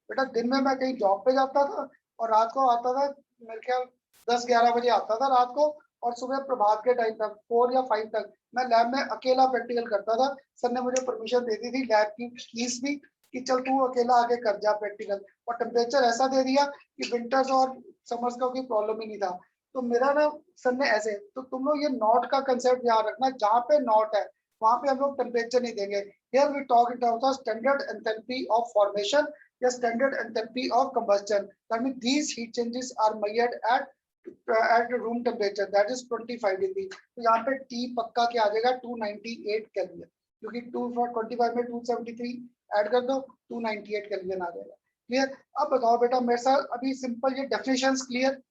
बेटा दिन में मैं कहीं जॉब पे जाता था और रात को आता था, मेरे ख्याल 10-11 बजे आता था रात को, और सुबह प्रभात के टाइम तक 4 या 5 तक मैं लैब में अकेला प्रैक्टिकल करता था। सर ने मुझे परमिशन दे दी थी लैब की फीस भी कि चल तू अकेला आगे कर जा प्रैक्टिकल, और टेम्परेचर ऐसा दे दिया कि विंटर्स और समर्स का कोई प्रॉब्लम ही नहीं था। तो मेरा ना सर ने ऐसे, तो तुम लोग ये नॉट का कंसेप्ट याद रखना, जहाँ पे नॉट है वहां पे हम लोग टेम्परेचर नहीं देंगे। Here we talk in terms of standard enthalpy of formation या standard enthalpy of combustion. That means these heat changes are measured at room temperature that is 25 degree. तो यहाँ पे टी पक्का क्या आ जाएगा, 298 केल्विन, क्योंकि 2 for 25 में 273 ऐड कर दो, 298 केल्विन आ जाएगा। क्लियर? अब बताओ बेटा मेरे साथ अभी सिंपल ये डेफिनेशंस क्लियर?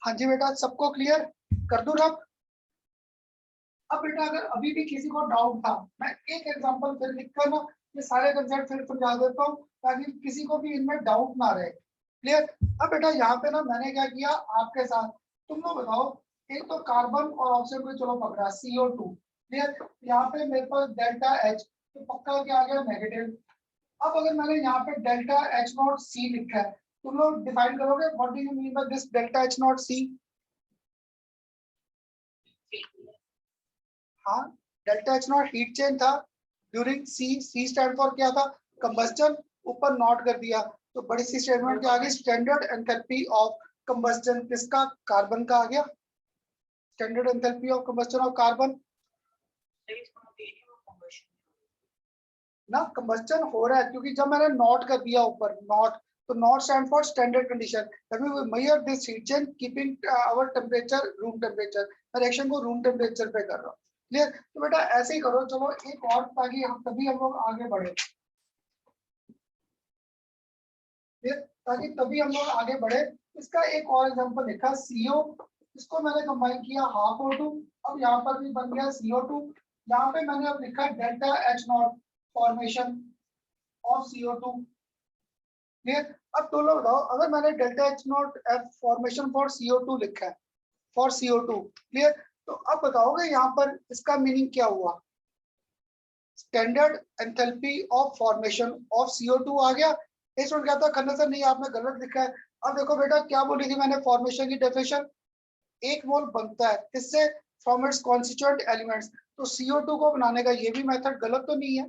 हाँ जी बेटा, सबको क्लियर कर दूं ना? अब बेटा अगर अभी भी किसी को डाउट था, मैं एक एग्जांपल फिर लिखकर ना ये सारे कंसेप्ट फिर समझा देता हूँ ताकि किसी को भी इनमें डाउट ना रहे। क्लियर? अब बेटा यहाँ पे ना मैंने क्या किया आपके साथ, तुम लोग बताओ, एक तो कार्बन और ऑक्सीजन को चलो पकड़ा CO2। क्लियर? यहाँ पे मेरे पास डेल्टा एच, तो पक्का क्या आ गया, नेगेटिव। अब अगर मैंने यहाँ पे डेल्टा एच नॉट सी लिखा है, तुम लोग डिफाइन करोगे what do you mean by this delta H not C? हाँ, delta H not heat change था during C, C stand for क्या था, कंबस्टन, ऊपर नोट कर दिया, तो बड़ी सी स्टेटमेंट क्या आ गई, स्टैंडर्ड एंथैल्पी ऑफ कंबस्टन किसका, कार्बन का आ गया, standard enthalpy of combustion of carbon ना, कंबस्टन हो रहा है क्योंकि जब मैंने नोट कर दिया ऊपर नोट, तो note stand for standard condition, that means we measure this heat change keeping our temperature room temperature, मैं रिएक्शन को रूम टेंपरेचर पे कर रहा हूँ। क्लियर, तो बेटा ऐसे ही करो, चलो एक और, ताकि हम तभी हम लोग आगे बढ़े, ताकि तभी हम लोग आगे बढ़े। इसका एक और एग्जांपल लिखा CO, इसको मैंने कंबाइन किया हाफ O2, अब यहाँ पर भी बन गया CO2, यहाँ पे मैंने अब लिखा delta H not formation of CO2। Clear, अब तो लोग बताओ, अगर मैंने delta H not F formation for CO2 लिखा है, फॉर CO2, क्लियर, तो अब बताओगे यहाँ पर इसका मीनिंग क्या हुआ, standard enthalpy of formation of CO2 आ गया। इस स्टूडेंट कहता है खन्ना सर नहीं आपने गलत लिखा है। अब देखो बेटा क्या बोली थी मैंने, फॉर्मेशन की डेफिनेशन, एक मोल बनता है किससे, फ्रॉम इट्स कॉन्स्टिट्यूएंट एलिमेंट्स, तो CO2 को बनाने का ये भी मेथड गलत तो नहीं है।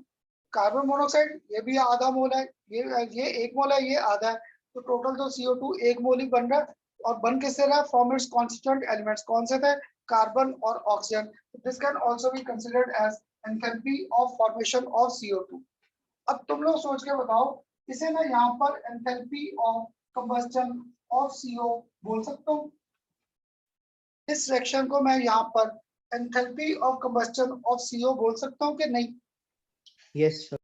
कार्बन मोनोऑक्साइड ये भी आधा मोल है, ये एक मोल है, ये आधा है, तो टोटल तो CO2 एक मोल ही बन रहा है, और बन किससे रहा है, फ्रॉम इट्स कॉन्स्टिट्यूएंट एलिमेंट्स, कौन से थे, कार्बन और oxygen. This can also be considered as enthalpy of formation of CO2। अब तुम लोग सोच के बताओ, इसे मैं यहाँ पर enthalpy of combustion of CO बोल सकता हूँ, इस रिएक्शन को मैं यहाँ पर enthalpy of combustion of CO बोल सकता हूँ कि नहीं, Yes, sir.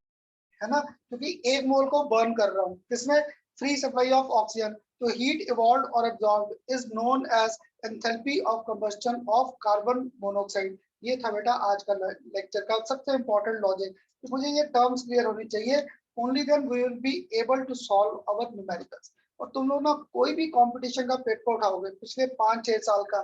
है ना, क्योंकि एक मोल को बर्न कर रहा हूँ किसमें, फ्री सप्लाई ऑफ ऑक्सीजन, तो हीट इवॉल्व और absorbed is known as enthalpy of combustion of carbon monoxide. ये था बेटा आज का लेक्चर का सबसे इंपॉर्टेंट लॉजिक, तो मुझे ये टर्म्स क्लियर होनी चाहिए, only then we will be able to solve our numericals. और तुम लोग ना कोई भी कंपटीशन का पेपर उठाओगे पिछले 5-6 साल का,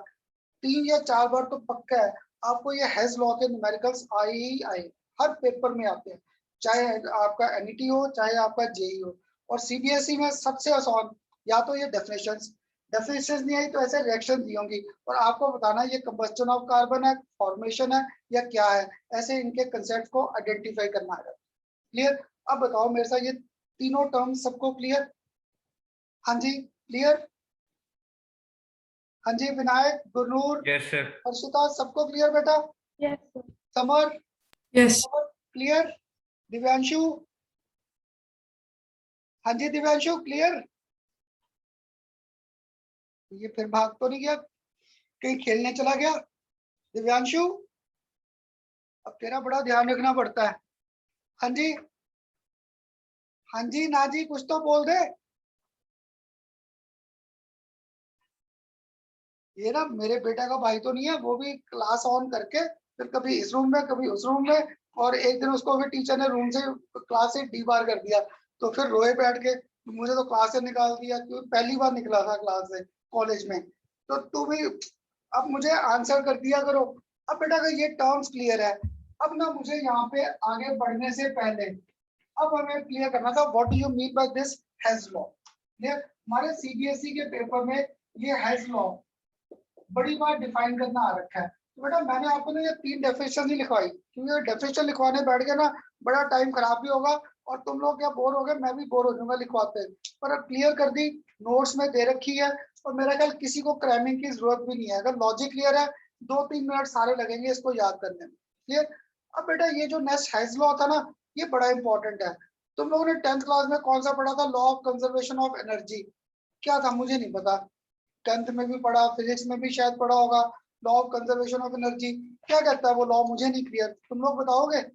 3 या 4 बार तो पक्का है आपको ये हेज लॉ के न्यूमेरिकल्स आए ही आए, हर पेपर में आते हैं, चाहे आपका NET हो चाहे आपका JEE हो। और CBSE में सबसे आसान या तो ये डेफिनेशंस नहीं आई तो ऐसे रिएक्शन दी होंगी, और आपको बताना ये कंबस्टन ऑफ कार्बन है, फॉर्मेशन है या क्या है, ऐसे इनके कंसेप्ट को आइडेंटिफाई करना है। क्लियर, अब बताओ मेरे साथ ये तीनों टर्म सबको क्लियर, हाँ जी क्लियर, हाँ जी विनायक, गुरनूर, यस सर, हर्षिता, सबको क्लियर बेटा, Yes, sir. Summer, Yes. Clear, Divyanshu, हाँ जी दिव्यांशु क्लियर, ये फिर भाग तो नहीं गया कहीं खेलने चला गया दिव्यांशु, अब तेरा बड़ा ध्यान रखना पड़ता है। हाँ जी, हाँ जी ना जी कुछ तो बोल दे, ये ना मेरे बेटा का भाई तो नहीं है, वो भी क्लास ऑन करके फिर कभी इस रूम में कभी उस रूम में, और एक दिन उसको फिर टीचर ने रूम से क्लास से डीबार कर दिया, तो फिर रोए बैठ के, मुझे तो क्लास से निकाल दिया क्योंकि पहली बार निकला था क्लास से कॉलेज में, तो तू भी अब मुझे आंसर कर दिया करो। अब बेटा अगर ये टर्म्स क्लियर है, अब ना मुझे यहाँ पे आगे बढ़ने से पहले अब हमें क्लियर करना था what do you mean by this hedge law. हमारे CBSE के पेपर में ये हेज लॉ बड़ी बार डिफाइन करना आ रखा है, तो बेटा मैंने आपको ना ये 3 डेफिनेशन ही लिखवाई, क्योंकि डेफिनेशन लिखवाने बैठ गए ना बड़ा टाइम खराब भी होगा, और तुम लोग क्या बोर हो गए, मैं भी बोर हो जाऊंगा लिखवाते, पर अब क्लियर कर दी, नोट्स में दे रखी है, और मेरा ख्याल किसी को क्रैमिंग की जरूरत भी नहीं है, अगर लॉजिक क्लियर है 2-3 मिनट सारे लगेंगे इसको याद करने में। क्लियर, अब बेटा ये जो नेक्स्ट हेज लॉ था ना, ये बड़ा इंपॉर्टेंट है। तुम लोगों ने 10th क्लास में कौन सा पढ़ा था, law of conservation of energy, क्या था मुझे नहीं पता, 10th में भी पढ़ा, फिजिक्स में भी शायद पढ़ा होगा, law of conservation of energy क्या कहता है वो लॉ, मुझे नहीं क्लियर, तुम लोग बताओगे।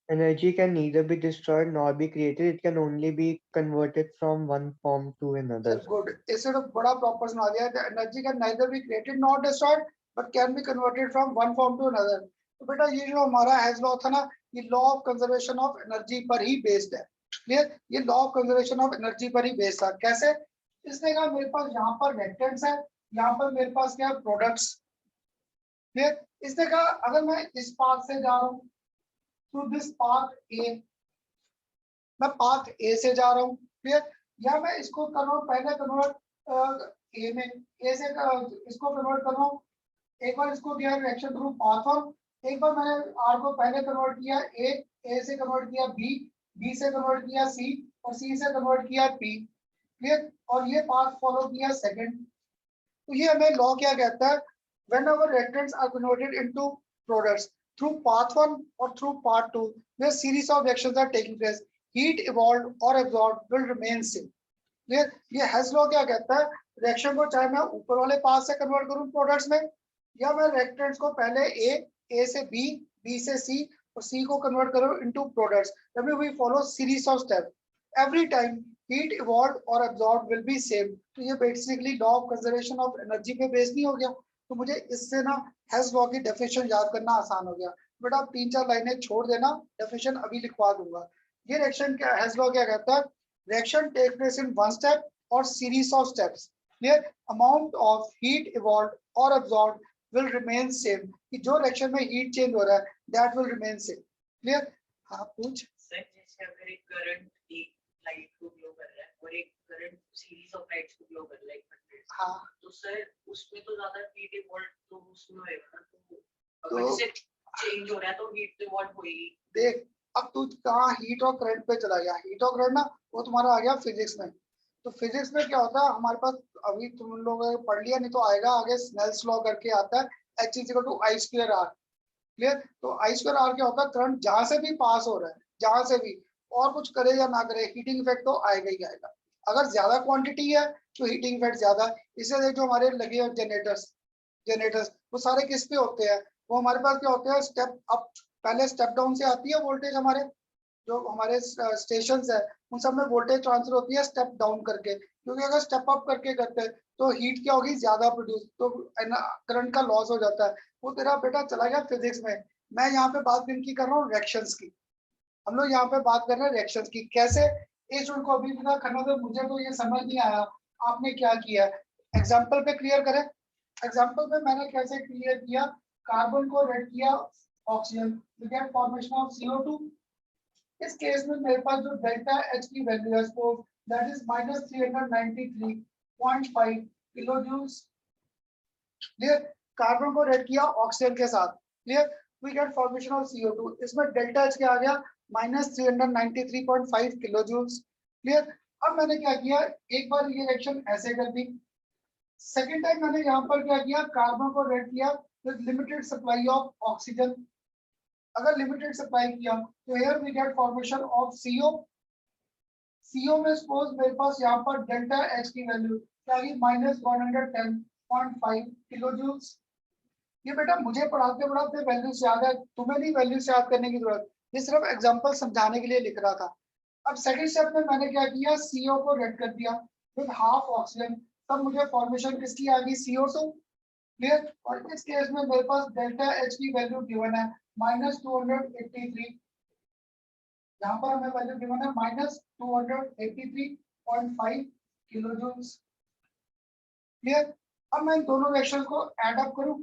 Energy can neither be destroyed nor be created. It can only be converted from one form to another. Good, इससे तो बड़ा प्रॉपर सुना दिया है, energy can neither be created not destroyed but can be converted from one form to another. तो बेटा ये जो हमारा हेज लॉ था ना, ये law of conservation of energy पर ही बेस्ड है। क्लियर, ये law of conservation of energy पर ही बेस्ड था। कैसे, इसने कहा मेरे पास यहाँ पर रिएक्टेंट्स है, यहाँ पर मेरे पास क्या प्रोडक्ट्स। क्लियर, इसने कहा अगर मैं इस पाथ से जा रहा हूँ थ्रू दिस पाथ ए, मैं पाथ ए से जा रहा हूँ, क्लियर, या मैं इसको कर रहा हूँ पहले कन्वर्ट ए में, ए से इसको कन्वर्ट कर रहा हूँ, एक बार इसको दिया रिएक्शन थ्रू पाथ 1, एक बार मैंने आर को पहले कन्वर्ट किया ए से कन्वर्ट किया बी, बी से कन्वर्ट किया सी और सी से कन्वर्ट किया पी, क्लियर, और ये पाथ फॉलो किया सेकंड। तो ये हमें लॉ क्या कहता है, whenever reactants are converted into products through path 1 or through path 2 where series of reactions are taking place, heat evolved or absorbed will remain same। ये हेज लॉ क्या कहता है, रिएक्शन को चाहे मैं ऊपर वाले पाथ से कन्वर्ट करूं प्रोडक्ट्स में, या मैं रिएक्टेंट्स को पहले ए से बी, बी से सी और सी को कन्वर्ट करूं इनटू प्रोडक्ट्स, तभी we follow series of step, every time heat evolve और एब्जॉर्ब विल बी सेम। तो ये basically law of conservation of energy पे बेस नहीं हो गया, तो मुझे इससे ना हेज लॉ की डेफिनेशन याद करना आसान हो गया। बट आप 3-4 लाइनें छोड़ देना, डेफिनेशन अभी लिखवा दूंगा। ये रिएक्शन क्या, हेज लॉ क्या कहता है, reaction takes place in one step or series of steps, clear, amount of heat evolved or absorbed will remain same, कि जो रिएक्शन में हीट चेंज हो रहा है that will remain same, clear। हाँ पूछ। सर जैसे अगर एक करंट एक लाइट को ग्लो कर रहा है और एक करंट सीरीज ऑफ लाइट्स को ग्लो कर रहा है 100, हाँ तो सर उसमें तो ज्यादा हीट इवॉल्व तो उसमें होएगा ना, तो तो- अगर जैसे चेंज हो रहा है तो हीट इवॉल्व होएगी। देख अब तू कहाँ हीट और करंट पे चला गया, हीट और करंट ना वो तुम्हारा आ गया फिजिक्स में। तो फिजिक्स में क्या होता है हमारे पास, अभी तुम लोगों ने पढ़ लिया नहीं तो आएगा आगे, स्नेल्स लॉ करके आता है, H = I²R, क्लियर। तो I²R क्या होता है, करंट जहां से भी पास हो रहा है, जहां से भी, और कुछ करे या ना करे, हीटिंग इफेक्ट तो आएगा ही आएगा। अगर ज्यादा क्वांटिटी है तो हीटिंग इफेक्ट ज्यादा। इसलिए जो हमारे लगे हुए जनरेटर्स वो सारे किस पे होते हैं, वो हमारे पास क्या होते हैं, स्टेप अप, पहले स्टेप डाउन से आती है वोल्टेज, हमारे जो हमारे स्टेशन है उन सब में वोल्टेज ट्रांसफर होती है स्टेप डाउन करके, क्योंकि अगर स्टेप अप करके करते हैं तो हीट क्या होगी, ज्यादा प्रोड्यूस, तो करंट का लॉस हो जाता है। वो तेरा बेटा चला गया फिजिक्स में। मैं यहाँ पे बात इनकी कर रहा हूँ रिएक्शंस की, हम लोग यहाँ पे बात कर रहे हैं रिएक्शंस की, कैसे इस को अभी तक करना, तो मुझे तो ये समझ नहीं आया आपने क्या किया। एग्जाम्पल पे क्लियर करें। एग्जाम्पल पे मैंने कैसे क्लियर किया, कार्बन को रेड किया oxygen, we get formation of CO2। इस केस में मेरे पास जो डेल्टा H की वैल्यू है suppose that is -393.5 kilo joules, clear. Carbon को रेड किया ऑक्सीजन के साथ, clear, we get formation of CO2। इसमें डेल्टा H क्या आ गया, -393.5 किलो जूल्स, क्लियर। अब मैंने क्या किया, एक बार ये रिएक्शन ऐसे कर दी, सेकेंड टाइम मैंने यहाँ पर क्या किया, कार्बन को रेड किया with limited supply of oxygen. अगर लिमिटेड सप्लाई किया तो here we get formation of CO। CO में सपोज मेरे पास यहाँ पर डेल्टा H की वैल्यू क्या है, -110.5 किलो जूल्स। ये बेटा मुझे पढ़ाते पढ़ाते वैल्यूज याद है, तुम्हें नहीं वैल्यूज याद करने की जरूरत, ये सिर्फ एग्जांपल समझाने के लिए लिख रहा था। अब सेकंड स्टेप में मैंने क्या किया, CO को रेड कर दिया विद हाफ ऑक्सीजन, तब मुझे फॉर्मेशन किसकी आ गई, CO2, क्लियर। और इस केस में मेरे पास डेल्टा H की वैल्यू गिवन है -283, यहाँ पर हमें वैल्यू गिवन है -283.5 किलो जूल्स, क्लियर। अब मैं इन दोनों रिएक्शन को ऐड अप करूं,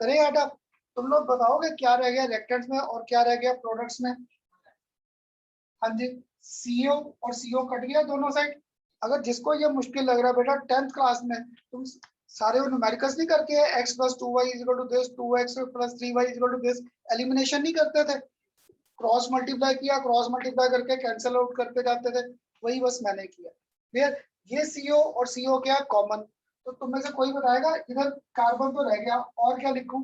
करें ऐड अप, तुम लोग बताओगे क्या रह गया रिएक्टेंट्स में और क्या रह गया प्रोडक्ट्स में। हाँ जी, CO और CO कट गया दोनों साइड। अगर जिसको ये मुश्किल लग रहा है बेटा 10th क्लास में तुम सारे न्यूमेरिकल्स नहीं करके x + 2y = this, 2x + 3y = this, elimination नहीं करते थे, क्रॉस मल्टीप्लाई किया, क्रॉस मल्टीप्लाई करके कैंसिल आउट करते जाते थे, वही बस मैंने किया, क्लियर। ये CO और CO क्या कॉमन, तो तुम में से कोई बताएगा, इधर कार्बन तो रह गया और क्या लिखूं,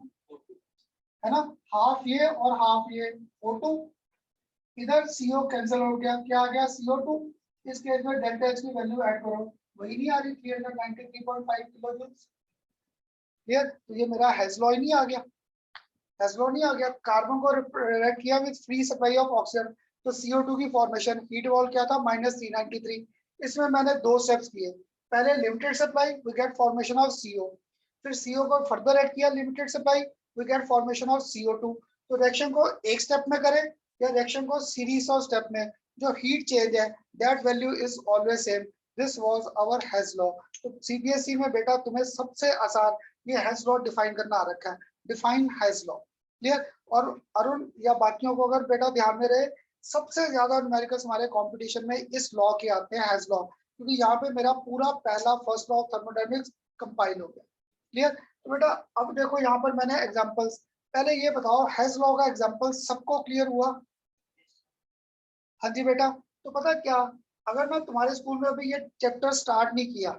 है ना, हाफ ये और हाफ ये O2, इधर CO कैंसिल हो गया, क्या आ गया CO2। इस केस में डेल्टा H की वैल्यू ऐड करो, वही नहीं आ रही 393.5 किलो जूल्स, क्लियर। तो ये मेरा हेज लॉ ही नहीं आ गया, हेज लॉ नहीं आ गया। कार्बन को रेड किया with free supply of oxygen, तो CO2 की फॉर्मेशन, हीट वॉल क्या था -393। इसमें मैंने दो स्टेप्स किए, पहले limited supply, we get formation of CO, फिर CO को फर्दर ऐड किया limited supply, we get formation of CO2। तो रिएक्शन को एक स्टेप में करें या रिएक्शन को सीरीज ऑफ स्टेप में, जो हीट चेंज है that value is always same, this was our Hess law. तो CBSE में बेटा तुम्हें सबसे आसान ये हेज लॉ डिफाइन करना आ रखा है, डिफाइन हेज लॉ, क्लियर। और अरुण या बाकियों को अगर बेटा ध्यान में रहे, सबसे ज्यादा न्यूमेरिकल्स हमारे कंपटीशन में इस लॉ के आते हैं, हेज लॉ, क्योंकि यहाँ पे मेरा पूरा पहला first law of thermodynamics compile हो गया, क्लियर। तो बेटा अब देखो यहाँ पर मैंने एग्जांपल्स, पहले ये बताओ हेज लॉ का एग्जांपल सबको क्लियर हुआ, हाँ जी बेटा, तो पता है क्या, अगर मैं तुम्हारे स्कूल में अभी ये चैप्टर स्टार्ट नहीं किया,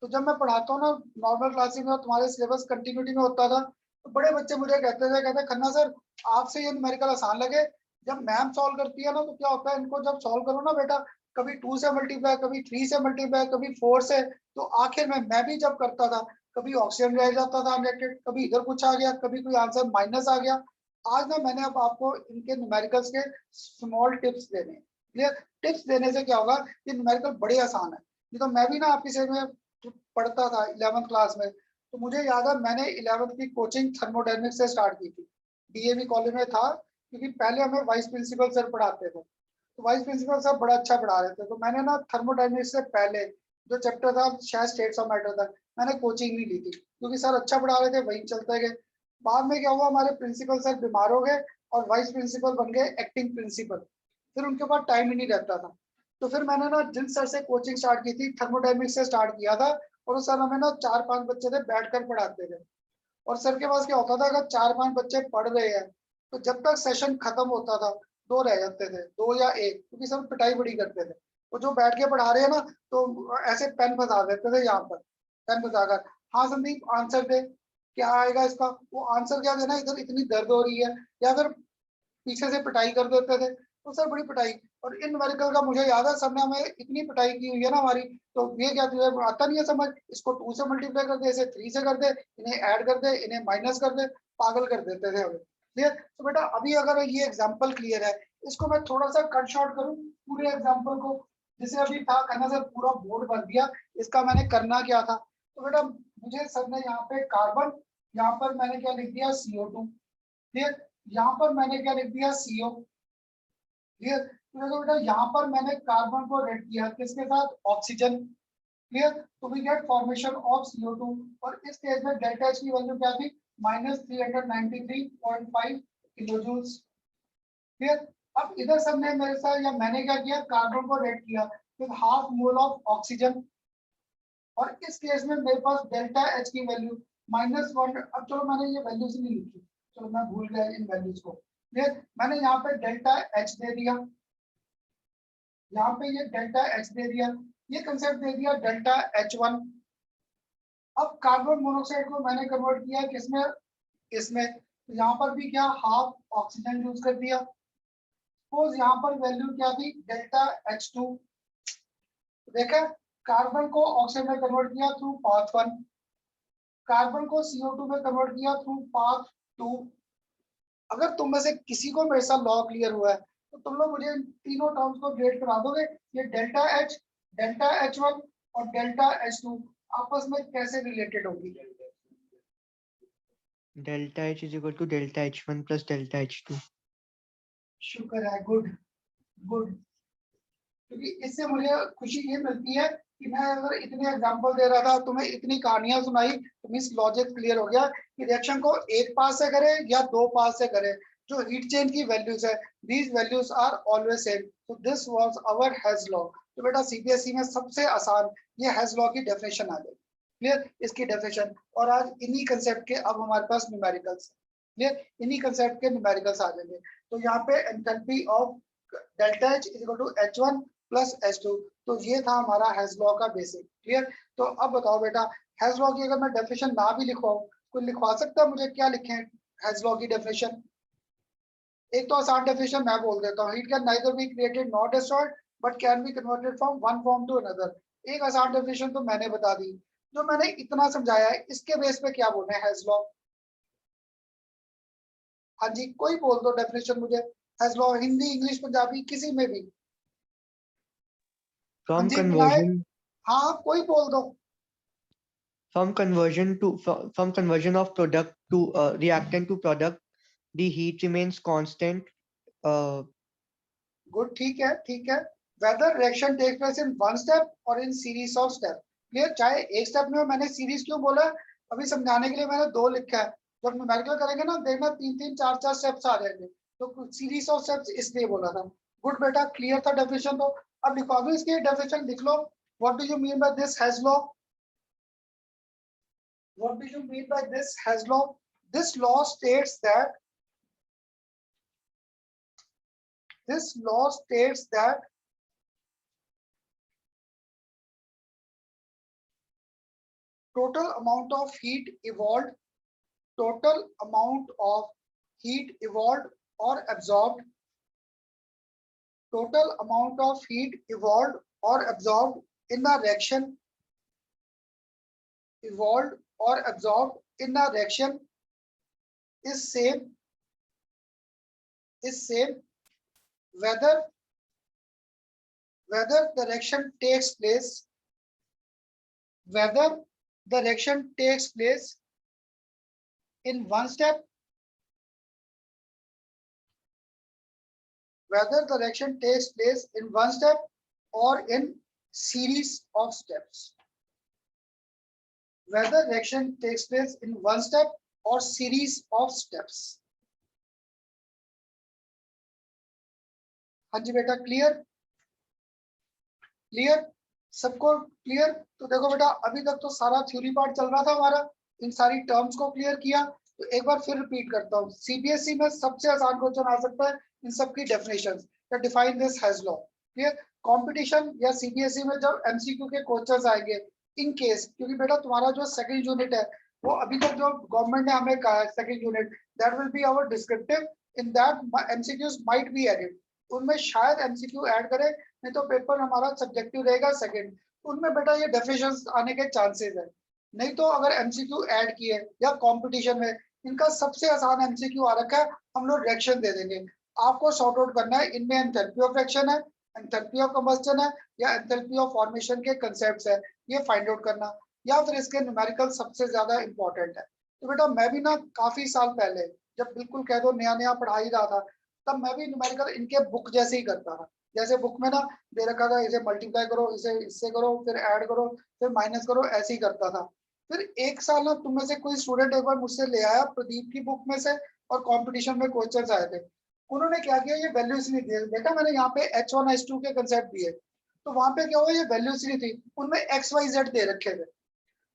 तो जब मैं पढ़ाता हूँ ना नॉर्मल क्लासेस में और तुम्हारे सिलेबस कंटिन्यूटी में होता था, तो बड़े बच्चे मुझे कहते खन्ना सर आपसे ये न्यूमेरिकल आसान लगे, जब मैम सॉल्व करती है ना तो क्या होता है, इनको जब सॉल्व करो ना बेटा, कभी 2 से मल्टीप्लाई, कभी 3 से मल्टीप्लाई, कभी 4 से, तो आखिर में मैं भी जब करता था, कभी ऑक्सीजन रह जाता था अनरिलेटेड, कभी इधर कुछ आ गया, कभी कोई आंसर माइनस आ गया। आज ना मैंने अब आपको इनके न्यूमेरिकल्स के स्मॉल टिप्स देने हैं। क्लियर? टिप्स देने से क्या होगा, ये न्यूमेरिकल बड़े आसान है। नहीं तो मैं भी ना आपकी से में पढ़ता था 11th क्लास में, तो मुझे याद है मैंने 11th की कोचिंग थर्मोडायनेमिक्स से स्टार्ट की थी। डीएवी कॉलेज में था, क्योंकि पहले हमें वाइस प्रिंसिपल सर पढ़ाते थे, तो वाइस प्रिंसिपल सर बड़ा अच्छा पढ़ा रहे थे, तो मैंने ना थर्मोडायनेमिक्स से पहले जो चैप्टर था शायद स्टेट्स ऑफ मैटर था, मैंने कोचिंग नहीं ली थी, क्योंकि सर अच्छा पढ़ा रहे थे, वही चलते गए। बाद में क्या हुआ, हमारे प्रिंसिपल सर बीमार हो गए और वाइस प्रिंसिपल बन गए एक्टिंग प्रिंसिपल, फिर उनके पास टाइम ही नहीं रहता था। तो फिर मैंने ना जिन सर से कोचिंग स्टार्ट की थी, थर्मोडायनेमिक्स से स्टार्ट किया था, और सर हमें ना 4-5 बच्चे थे बैठकर पढ़ाते थे। और सर के पास क्या होता था, अगर 4-5 बच्चे पढ़ रहे हैं, तो जब तक सेशन खत्म होता था, 2 रह जाते थे, 2 या 1, क्योंकि सब पिटाई बड़ी करते थे। तो जो बैठ के पढ़ा रहे हैं ना, तो ऐसे पेन फंसा देते थे यहाँ पर, पेन फंसाकर, हाँ संदीप आंसर दे, क्या आएगा इसका, वो आंसर क्या देना, इधर इतनी दर्द हो रही है, या फिर पीछे से पिटाई कर देते थे, तो सर बड़ी पिटाई। और इन न्यूमेरिकल का मुझे याद है सर ने हमें इतनी पिटाई की हुई है ना हमारी, तो ये क्या तुझे आता नहीं है समझ, इसको 2 से मल्टीप्लाई कर दे, इसे 3 से कर दे, इन्हें ऐड कर दे, इन्हें माइनस कर दे, पागल कर देते थे हमें। क्लियर? तो बेटा अभी अगर ये एग्जाम्पल क्लियर है, इसको मैं थोड़ा सा कट शॉर्ट करूँ पूरे एग्जाम्पल को, जैसे अभी था करना सर पूरा बोर्ड भर दिया, इसका मैंने करना क्या था, तो बेटा मुझे सर ने यहाँ पे कार्बन, यहाँ पर मैंने क्या लिख दिया CO2, क्लियर, यहाँ पर मैंने क्या लिख दिया CO, क्लियर। तो देखो बेटा यहाँ पर मैंने कार्बन को रेड किया किसके साथ, ऑक्सीजन, क्लियर। तो we get formation of CO2, और इस केस में डेल्टा एच की वैल्यू क्या थी, -393.5 किलोजूल्स, क्लियर। अब इधर सबने मेरे साथ या मैंने क्या किया, कार्बन को रेड किया with half mole of oxygen, और इस केस में मेरे पास डेल्टा एच की वैल्यू -1। अब चलो मैंने ये वैल्यूज नहीं लिखी, चलो मैं भूल गया इन वैल्यूज को, क्लियर। मैंने यहाँ पे डेल्टा एच दे दिया, यहाँ पे ये डेल्टा एच दे दिया, ये कंसेप्ट दे दिया डेल्टा H1। अब कार्बन मोनोऑक्साइड को मैंने कन्वर्ट किया किसमें, इसमें, तो यहाँ पर भी क्या हाफ ऑक्सीजन यूज कर दिया। सपोज यहाँ पर वैल्यू क्या थी, डेल्टा H2, देखा, कार्बन को ऑक्सीजन में कन्वर्ट किया थ्रू पाथ 1, कार्बन को CO2 में कन्वर्ट किया थ्रू पाथ 2। अगर तुम में से किसी को मेरे साथ लॉ क्लियर हुआ है, तो तुम लोग मुझे इन तीनों टर्म्स को रिलेट करा दोगे, ये डेल्टा एच, डेल्टा H1 और डेल्टा H2 आपस में कैसे रिलेटेड होगी। Delta H is equal to delta H1 plus delta H2. शुक्र है, गुड गुड, क्योंकि इससे मुझे खुशी ये मिलती है कि मैं अगर इतने एग्जांपल दे रहा था, तुम्हें इतनी कहानियां सुनाई, तो मींस लॉजिक क्लियर हो गया कि रिएक्शन को एक पास से करे या 2 पास से करे, जो हीट चेंज की वैल्यूज है, these values are always same. तो this was our Hess law. तो बेटा सीबीएसई में सबसे आसान ये हेज लॉ की डेफिनेशन आ गई, क्लियर, इसकी डेफिनेशन। और आज इन्हीं कंसेप्ट के अब हमारे पास न्यूमेरिकल्स, क्लियर, इन्हीं कंसेप्ट के न्यूमेरिकल्स आ जाएंगे। तो यहाँ पे enthalpy of delta H is equal to H1 plus H2, तो ये था हमारा हेज लॉ का बेसिक, क्लियर। तो अब बताओ बेटा, हेज लॉ की अगर मैं डेफिनेशन ना भी लिखवाऊं, कोई लिखवा सकता है मुझे, क्या लिखें हेज लॉ की डेफिनेशन। एक तो आसान डेफिनेशन मैं बोल देता हूँ, heat can neither be created not destroyed but can be converted from one form to another. एक आसान डेफिनेशन तो मैंने बता दी, जो मैंने इतना समझाया है इसके बेस पे क्या बोलना है हेज लॉ। हाँ जी, कोई बोल दो डेफिनेशन मुझे, hedge law, Hindi English Punjabi किसी में भी। हाँ From जी बनाए, conversion हाँ कोई बोल दो। from conversion of product to reactant to product, the heat remains constant. Uh, good, ठीक है ठीक है। Whether reaction take place in one step और in series of step, clear. चाहे एक स्टेप में हो, मैंने सीरीज क्यों बोला, अभी समझाने के लिए मैंने 2 लिखा है। जब न्यूमेरिकल करेंगे ना, देखना 3-3 4-4 स्टेप्स आ जाएंगे, तो सीरीज ऑफ स्टेप्स इसलिए बोला था। गुड बेटा, क्लियर था डेफिनेशन। तो अब लिखवा दो इसकी डेफिनेशन, लिख लो। What do you mean by this Hess law, what do you mean by this Hess law. This law states that This law states that total amount of heat evolved or absorbed, total amount of heat evolved or absorbed in the reaction is same whether the reaction takes place in one step, or in series of steps. Whether reaction takes place in one step or series of steps. हाँ जी बेटा, क्लियर सबको क्लियर? तो देखो बेटा, अभी तक तो सारा थ्योरी पार्ट चल रहा था हमारा, इन सारी टर्म्स को क्लियर किया। तो एक बार फिर रिपीट करता हूँ, सीबीएसई में सबसे आसान क्वेश्चन आ सकता है इन सबकी definitions, define this Hess law. Clear? Competition या सीबीएसई में जब एमसीक्यू के क्वेश्चंस आएंगे, इन केस, क्योंकि बेटा तुम्हारा जो सेकंड यूनिट है वो अभी तक जो गवर्नमेंट ने हमें कहा है second unit, that will be our descriptive, in that MCQs might be added, उनमें शायद एमसीक्यू ऐड करे, नहीं तो पेपर हमारा सब्जेक्टिव रहेगा सेकंड, उनमें बेटा ये डेफिनेशंस आने के चांसेस है। नहीं तो अगर एमसीक्यू ऐड किए या कंपटीशन में इनका सबसे आसान एमसीक्यू आ रखा है, हम लोग रिएक्शन दे देंगे, आपको सॉर्ट आउट करना है इनमें एंथैल्पी ऑफ रिएक्शन है, एंथैल्पी ऑफ कंबस्टन है या एंथैल्पी ऑफ फॉर्मेशन के कांसेप्ट्स है, ये फाइंड आउट करना, या फिर इसके न्यूमेरिकल सबसे ज्यादा इंपॉर्टेंट है। तो बेटा मैं भी ना काफी साल पहले जब बिल्कुल कह दो नया पढ़ा ही रहा था, तब मैं भी न्यूमेरिकल इनके बुक जैसे ही करता था। जैसे बुक में ना दे रखा था, इसे मल्टीप्लाई करो, इसे इससे करो, फिर ऐड करो, फिर माइनस करो, ऐसे ही करता था। फिर एक साल ना तुम में से कोई स्टूडेंट एक बार मुझसे ले आया प्रदीप की बुक में से, और कंपटीशन में क्वेश्चंस आए थे, उन्होंने क्या किया, ये वैल्यूज नहीं दिए बेटा, मैंने यहाँ पे H1 H2 के कंसेप्ट दिए, तो वहां पे क्या हुआ, ये वैल्यूज नहीं थी, उनमें XYZ दे रखे थे।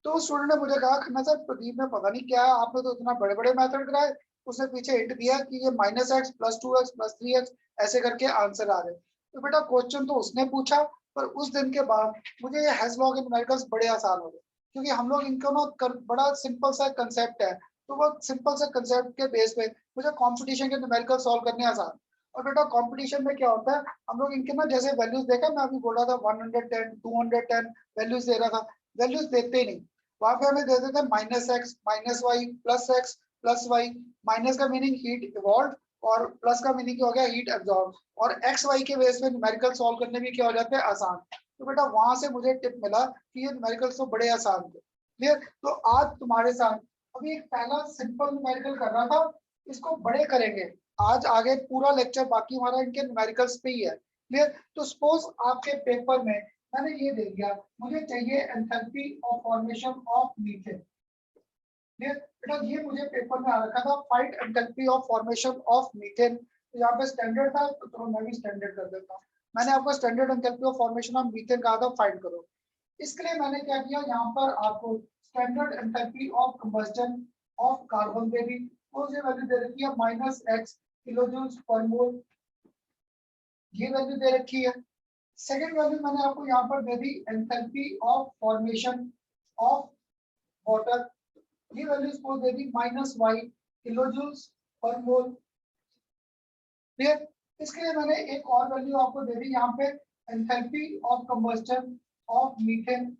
तो उस स्टूडेंट ने मुझे कहा खन्ना सर प्रदीप में पता नहीं क्या है, आपने तो इतना बड़े बड़े मेथड कराए, उसने पीछे हिंट दिया कि ये -x +2x +3x ऐसे करके आंसर आ रहे। तो बेटा क्वेश्चन तो उसने पूछा, पर उस दिन के बाद मुझे ये हैज लॉग न्यूमेरिकल्स बड़े आसान हो गए, क्योंकि हम लोग इनको ना बड़ा सिंपल सा कंसेप्ट है, तो वो सिंपल से कंसेप्ट के बेस पे मुझे कंपटीशन के न्यूमेरिकल सॉल्व करने आसान। और बेटा कंपटीशन में क्या होता है, हम लोग इनके ना जैसे वैल्यूज देखा, मैं अभी बोल रहा था 110 210 वैल्यूज दे रहा था, वैल्यूज देखते ही नहीं, वहां पे हमें दे देते हैं -x -y +x +y, minus का मीनिंग हीट इवॉल्व और प्लस का मीनिंग क्या हो गया, हीट एब्जॉर्ब, और एक्स वाई के बेस पे न्यूमेरिकल सॉल्व करने भी क्या हो जाते हैं, आसान। तो बेटा वहां से मुझे टिप मिला कि ये न्यूमेरिकल तो बड़े आसान थे। क्लियर? तो आज तुम्हारे साथ अभी एक पहला सिंपल न्यूमेरिकल कर रहा था, इसको बड़े करेंगे आज, आगे पूरा लेक्चर बाकी हमारा इनके न्यूमेरिकल्स पे ही है। क्लियर? तो सपोज आपके पेपर में मैंने ये दे दिया, मुझे चाहिए enthalpy of formation of methane. बेटा ये मुझे पेपर में आ रखा था, find enthalpy of formation of methane, तो यहाँ पे स्टैंडर्ड था, तो चलो मैं भी स्टैंडर्ड कर देता हूँ। मैंने आपको standard enthalpy of formation of methane कहा था फाइंड करो, इसके लिए मैंने क्या किया, यहाँ पर आपको standard enthalpy of combustion of carbon दे दी, और ये वैल्यू दे रखी है -x किलोजूल्स पर मोल, ये वैल्यू दे रखी है। सेकेंड वैल्यू मैंने आपको यहाँ पर दे दी enthalpy of formation of water, ये वैल्यूज को दे दी -y किलोजूल्स पर मोल। क्लियर? इसके लिए मैंने एक और वैल्यू आपको दे दी यहाँ पे, enthalpy of combustion of methane,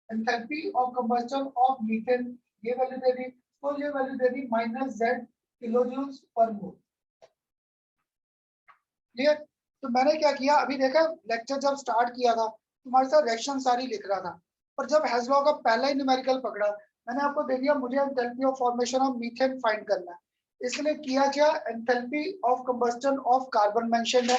enthalpy of combustion of methane, ये वैल्यू दे दी, तो ये वैल्यू दे दी -z किलोजूल्स पर मोल। क्लियर? तो मैंने क्या किया, अभी देखा लेक्चर जब स्टार्ट किया था तुम्हारे साथ रिएक्शन सारी लिख रहा था, पर जब हैज लॉ का पहला ही न्यूमेरिकल पकड़ा, मैंने आपको दे दिया मुझे enthalpy of formation of methane find करना है, इसलिए किया क्या, enthalpy of combustion of carbon mentioned है,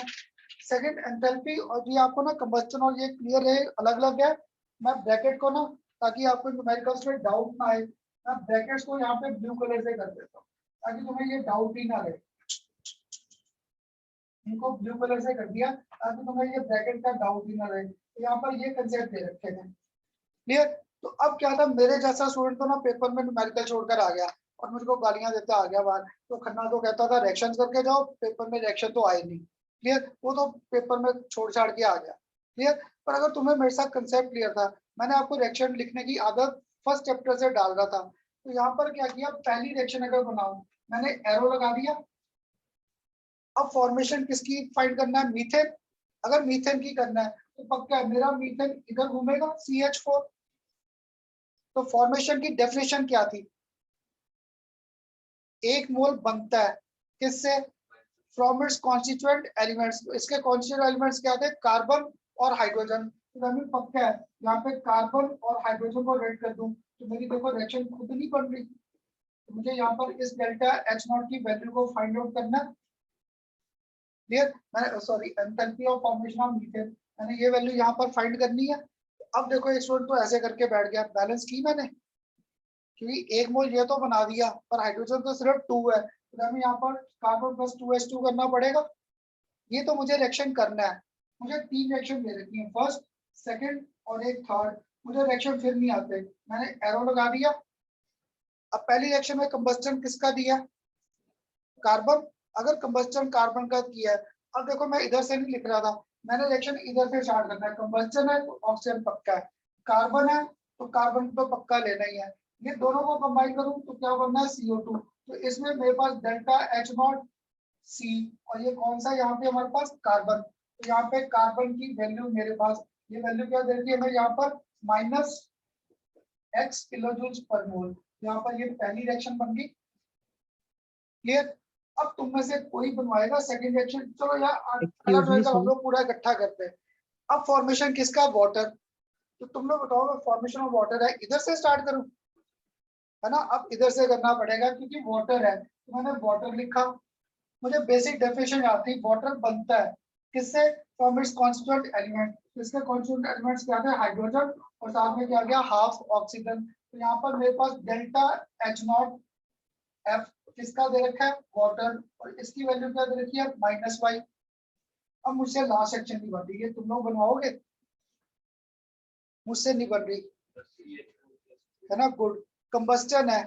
सेकंड एंथैल्पी, और ये आपको ना कंबस्टन और ये क्लियर है, अलग अलग है, मैं ब्रैकेट को ना, ताकि आपको न्यूमेरिकल्स में डाउट ना आए, मैं ब्रैकेट्स को यहाँ पे ब्लू कलर से कर देता हूँ ताकि तुम्हें ये डाउट ही ना रहे, इनको ब्लू कलर से कर दिया ताकि तुम्हें ये ब्रैकेट का डाउट ही ना रहे। तो यहाँ पर ये कंसेप्ट दे रखे हैं। क्लियर? तो अब क्या था, मेरे जैसा स्टूडेंट तो ना पेपर में न्यूमेरिकल छोड़कर आ गया, और मुझको गालियां देता आ गया बाहर। तो खन्ना तो कहता था रिएक्शन करके जाओ, पेपर में रिएक्शन तो आए नहीं, क्लियर, वो तो पेपर में छोड़ छाड़ के आ गया, क्लियर। पर अगर तुम्हें मेरे साथ कंसेप्ट क्लियर था, मैंने आपको रिएक्शन लिखने की आदत फर्स्ट चैप्टर से डाल रहा था, तो यहाँ पर क्या किया, पहली रिएक्शन अगर बनाऊं, मैंने एरो लगा दिया। अब फॉर्मेशन किसकी फाइंड करना है, मीथेन। अगर मीथेन की करना है तो पक्का है मेरा मीथेन इधर घूमेगा CH4। तो फॉर्मेशन की डेफिनेशन क्या थी, एक मोल बनता है किससे, फ्रॉम इट्स कॉन्स्टिट्यूएंट एलिमेंट्स। इसके कॉन्स्टिट्यूएंट एलिमेंट्स क्या थे, कार्बन और हाइड्रोजन। तो हमें पक्का है यहाँ पे कार्बन और हाइड्रोजन को रेड कर दूं तो मेरी देखो रिएक्शन खुद नहीं बन रही। तो मुझे यहाँ पर इस डेल्टा H0 की वैल्यू को फाइंड आउट करना है, क्लियर। मैं sorry, enthalpy of formation of methane, मैंने ये वैल्यू यहाँ पर फाइंड करनी है। अब देखो एक स्टूडेंट तो ऐसे करके बैठ गया, बैलेंस की मैंने, क्योंकि एक मोल ये तो बना दिया पर हाइड्रोजन तो सिर्फ 2 है, तो हमें यहाँ पर कार्बन प्लस 2H2 करना पड़ेगा। ये तो मुझे रिएक्शन करना है, मुझे 3 रिएक्शन दे रखी है, फर्स्ट, सेकंड और एक थर्ड। मुझे रिएक्शन फिर नहीं आते, मैंने एरो लगा दिया। अब पहली रिएक्शन में कंबस्टन किसका दिया, कार्बन। अगर कंबस्टन कार्बन का किया है, अब देखो मैं इधर से नहीं लिख रहा था, मैंने रिएक्शन इधर से स्टार्ट करना है। कंबस्टन है तो ऑक्सीजन पक्का है, कार्बन है तो कार्बन तो पक्का लेना ही है। ये दोनों को कंबाइन करूं तो क्या बनना है, CO2। तो इसमें मेरे पास डेल्टा H0 C, और ये कौन सा यहाँ पे हमारे पास कार्बन। तो यहाँ पे कार्बन की वैल्यू मेरे पास, ये वैल्यू क्या दे रही है हमें यहाँ पर, -X किलोजूल्स पर मोल। यहाँ पर ये पहली रिएक्शन बन गई, क्लियर। अब तुम में से कोई बनवाएगा सेकंड रिएक्शन, चलो यार Excuse me, हम sir. लोग पूरा इकट्ठा करते हैं। अब फॉर्मेशन किसका, वाटर। तो तुम लोग बताओ फॉर्मेशन ऑफ वाटर है, इधर से स्टार्ट करूं, है ना। अब इधर से करना पड़ेगा क्योंकि वाटर है, तो मैंने वाटर लिखा। मुझे बेसिक डेफिनेशन याद थी, वाटर बनता है किससे, फ्रॉम इट्स कॉन्स्टिट्यूएंट एलिमेंट। इसके कॉन्स्टिट्यूएंट एलिमेंट्स क्या थे, हाइड्रोजन और साथ में क्या गया, हाफ ऑक्सीजन। तो यहाँ पर मेरे पास डेल्टा H0 F किसका दे रखा है, वाटर, और इसकी वैल्यू क्या दे रखी है, -Y। अब मुझसे लास्ट सेक्शन नहीं बन रही है, तुम लोग बनवाओगे, मुझसे नहीं बन रही, है ना, गुड। कंबस्टन है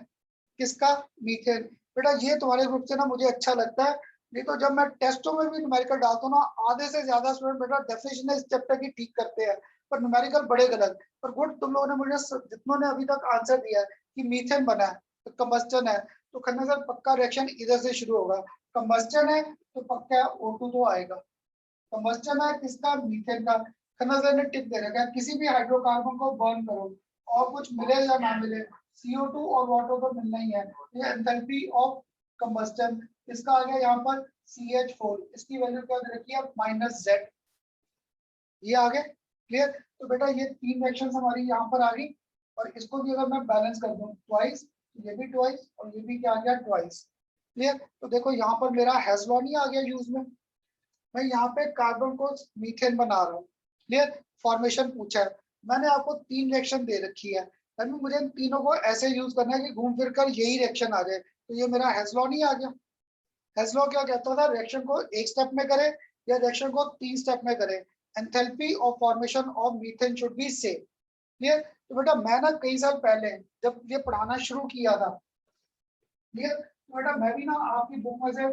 किसका, मीथेन। बेटा ये तुम्हारे ग्रुप से ना मुझे अच्छा लगता है, नहीं तो जब मैं टेस्टों में भी न्यूमेरिकल डालता हूँ ना, आधे से ज्यादा स्टूडेंट बेटा डेफिनेशन इस चैप्टर की ठीक करते हैं पर न्यूमेरिकल बड़े गलत। पर गुड, तुम लोगों ने मुझे जितनों ने अभी तक आंसर दिया है कि मीथेन बना है तो कंबस्टन है, तो खन्ना सर पक्का रिएक्शन इधर से शुरू होगा। कंबस्टन है तो पक्का O2 तो आएगा। कंबस्टन है किसका, मीथेन का। खन्ना सर ने टिप दे रखा है, किसी भी हाइड्रोकार्बन को बर्न करो और कुछ मिले या ना मिले, CO2 और वाटर तो मिलना ही है। ये एंथैल्पी ऑफ कंबस्टन इसका आ गया यहाँ पर CH4, इसकी वैल्यू क्या दे रखी है, -Z। ये आ गए, क्लियर। तो बेटा ये 3 रिएक्शंस हमारी यहाँ पर आ गई, और इसको भी अगर मैं बैलेंस कर दूं ट्वाइस, ये भी ट्वाइस और ये भी क्या आ गया, ट्वाइस, क्लियर। तो देखो यहाँ पर मेरा हेज़ लॉ नहीं आ गया यूज में, मैं यहाँ पे कार्बन को मीथेन बना रहा हूँ, क्लियर। फॉर्मेशन पूछा है, मैंने आपको 3 रिएक्शन दे रखी है, तभी मुझे इन तीनों को ऐसे यूज करना है कि घूम फिर कर यही रिएक्शन आ जाए। तो ये मेरा हेज़ लॉ नहीं आ गया। हेज़ लॉ क्या कहता था, रिएक्शन को एक स्टेप में करे या रिएक्शन को 3 स्टेप में करे, enthalpy of formation of methane should be same, clear. तो बेटा मैं ना कई साल पहले जब ये पढ़ाना शुरू किया था, क्लियर, तो बेटा मैं भी ना आपकी बुक में से ये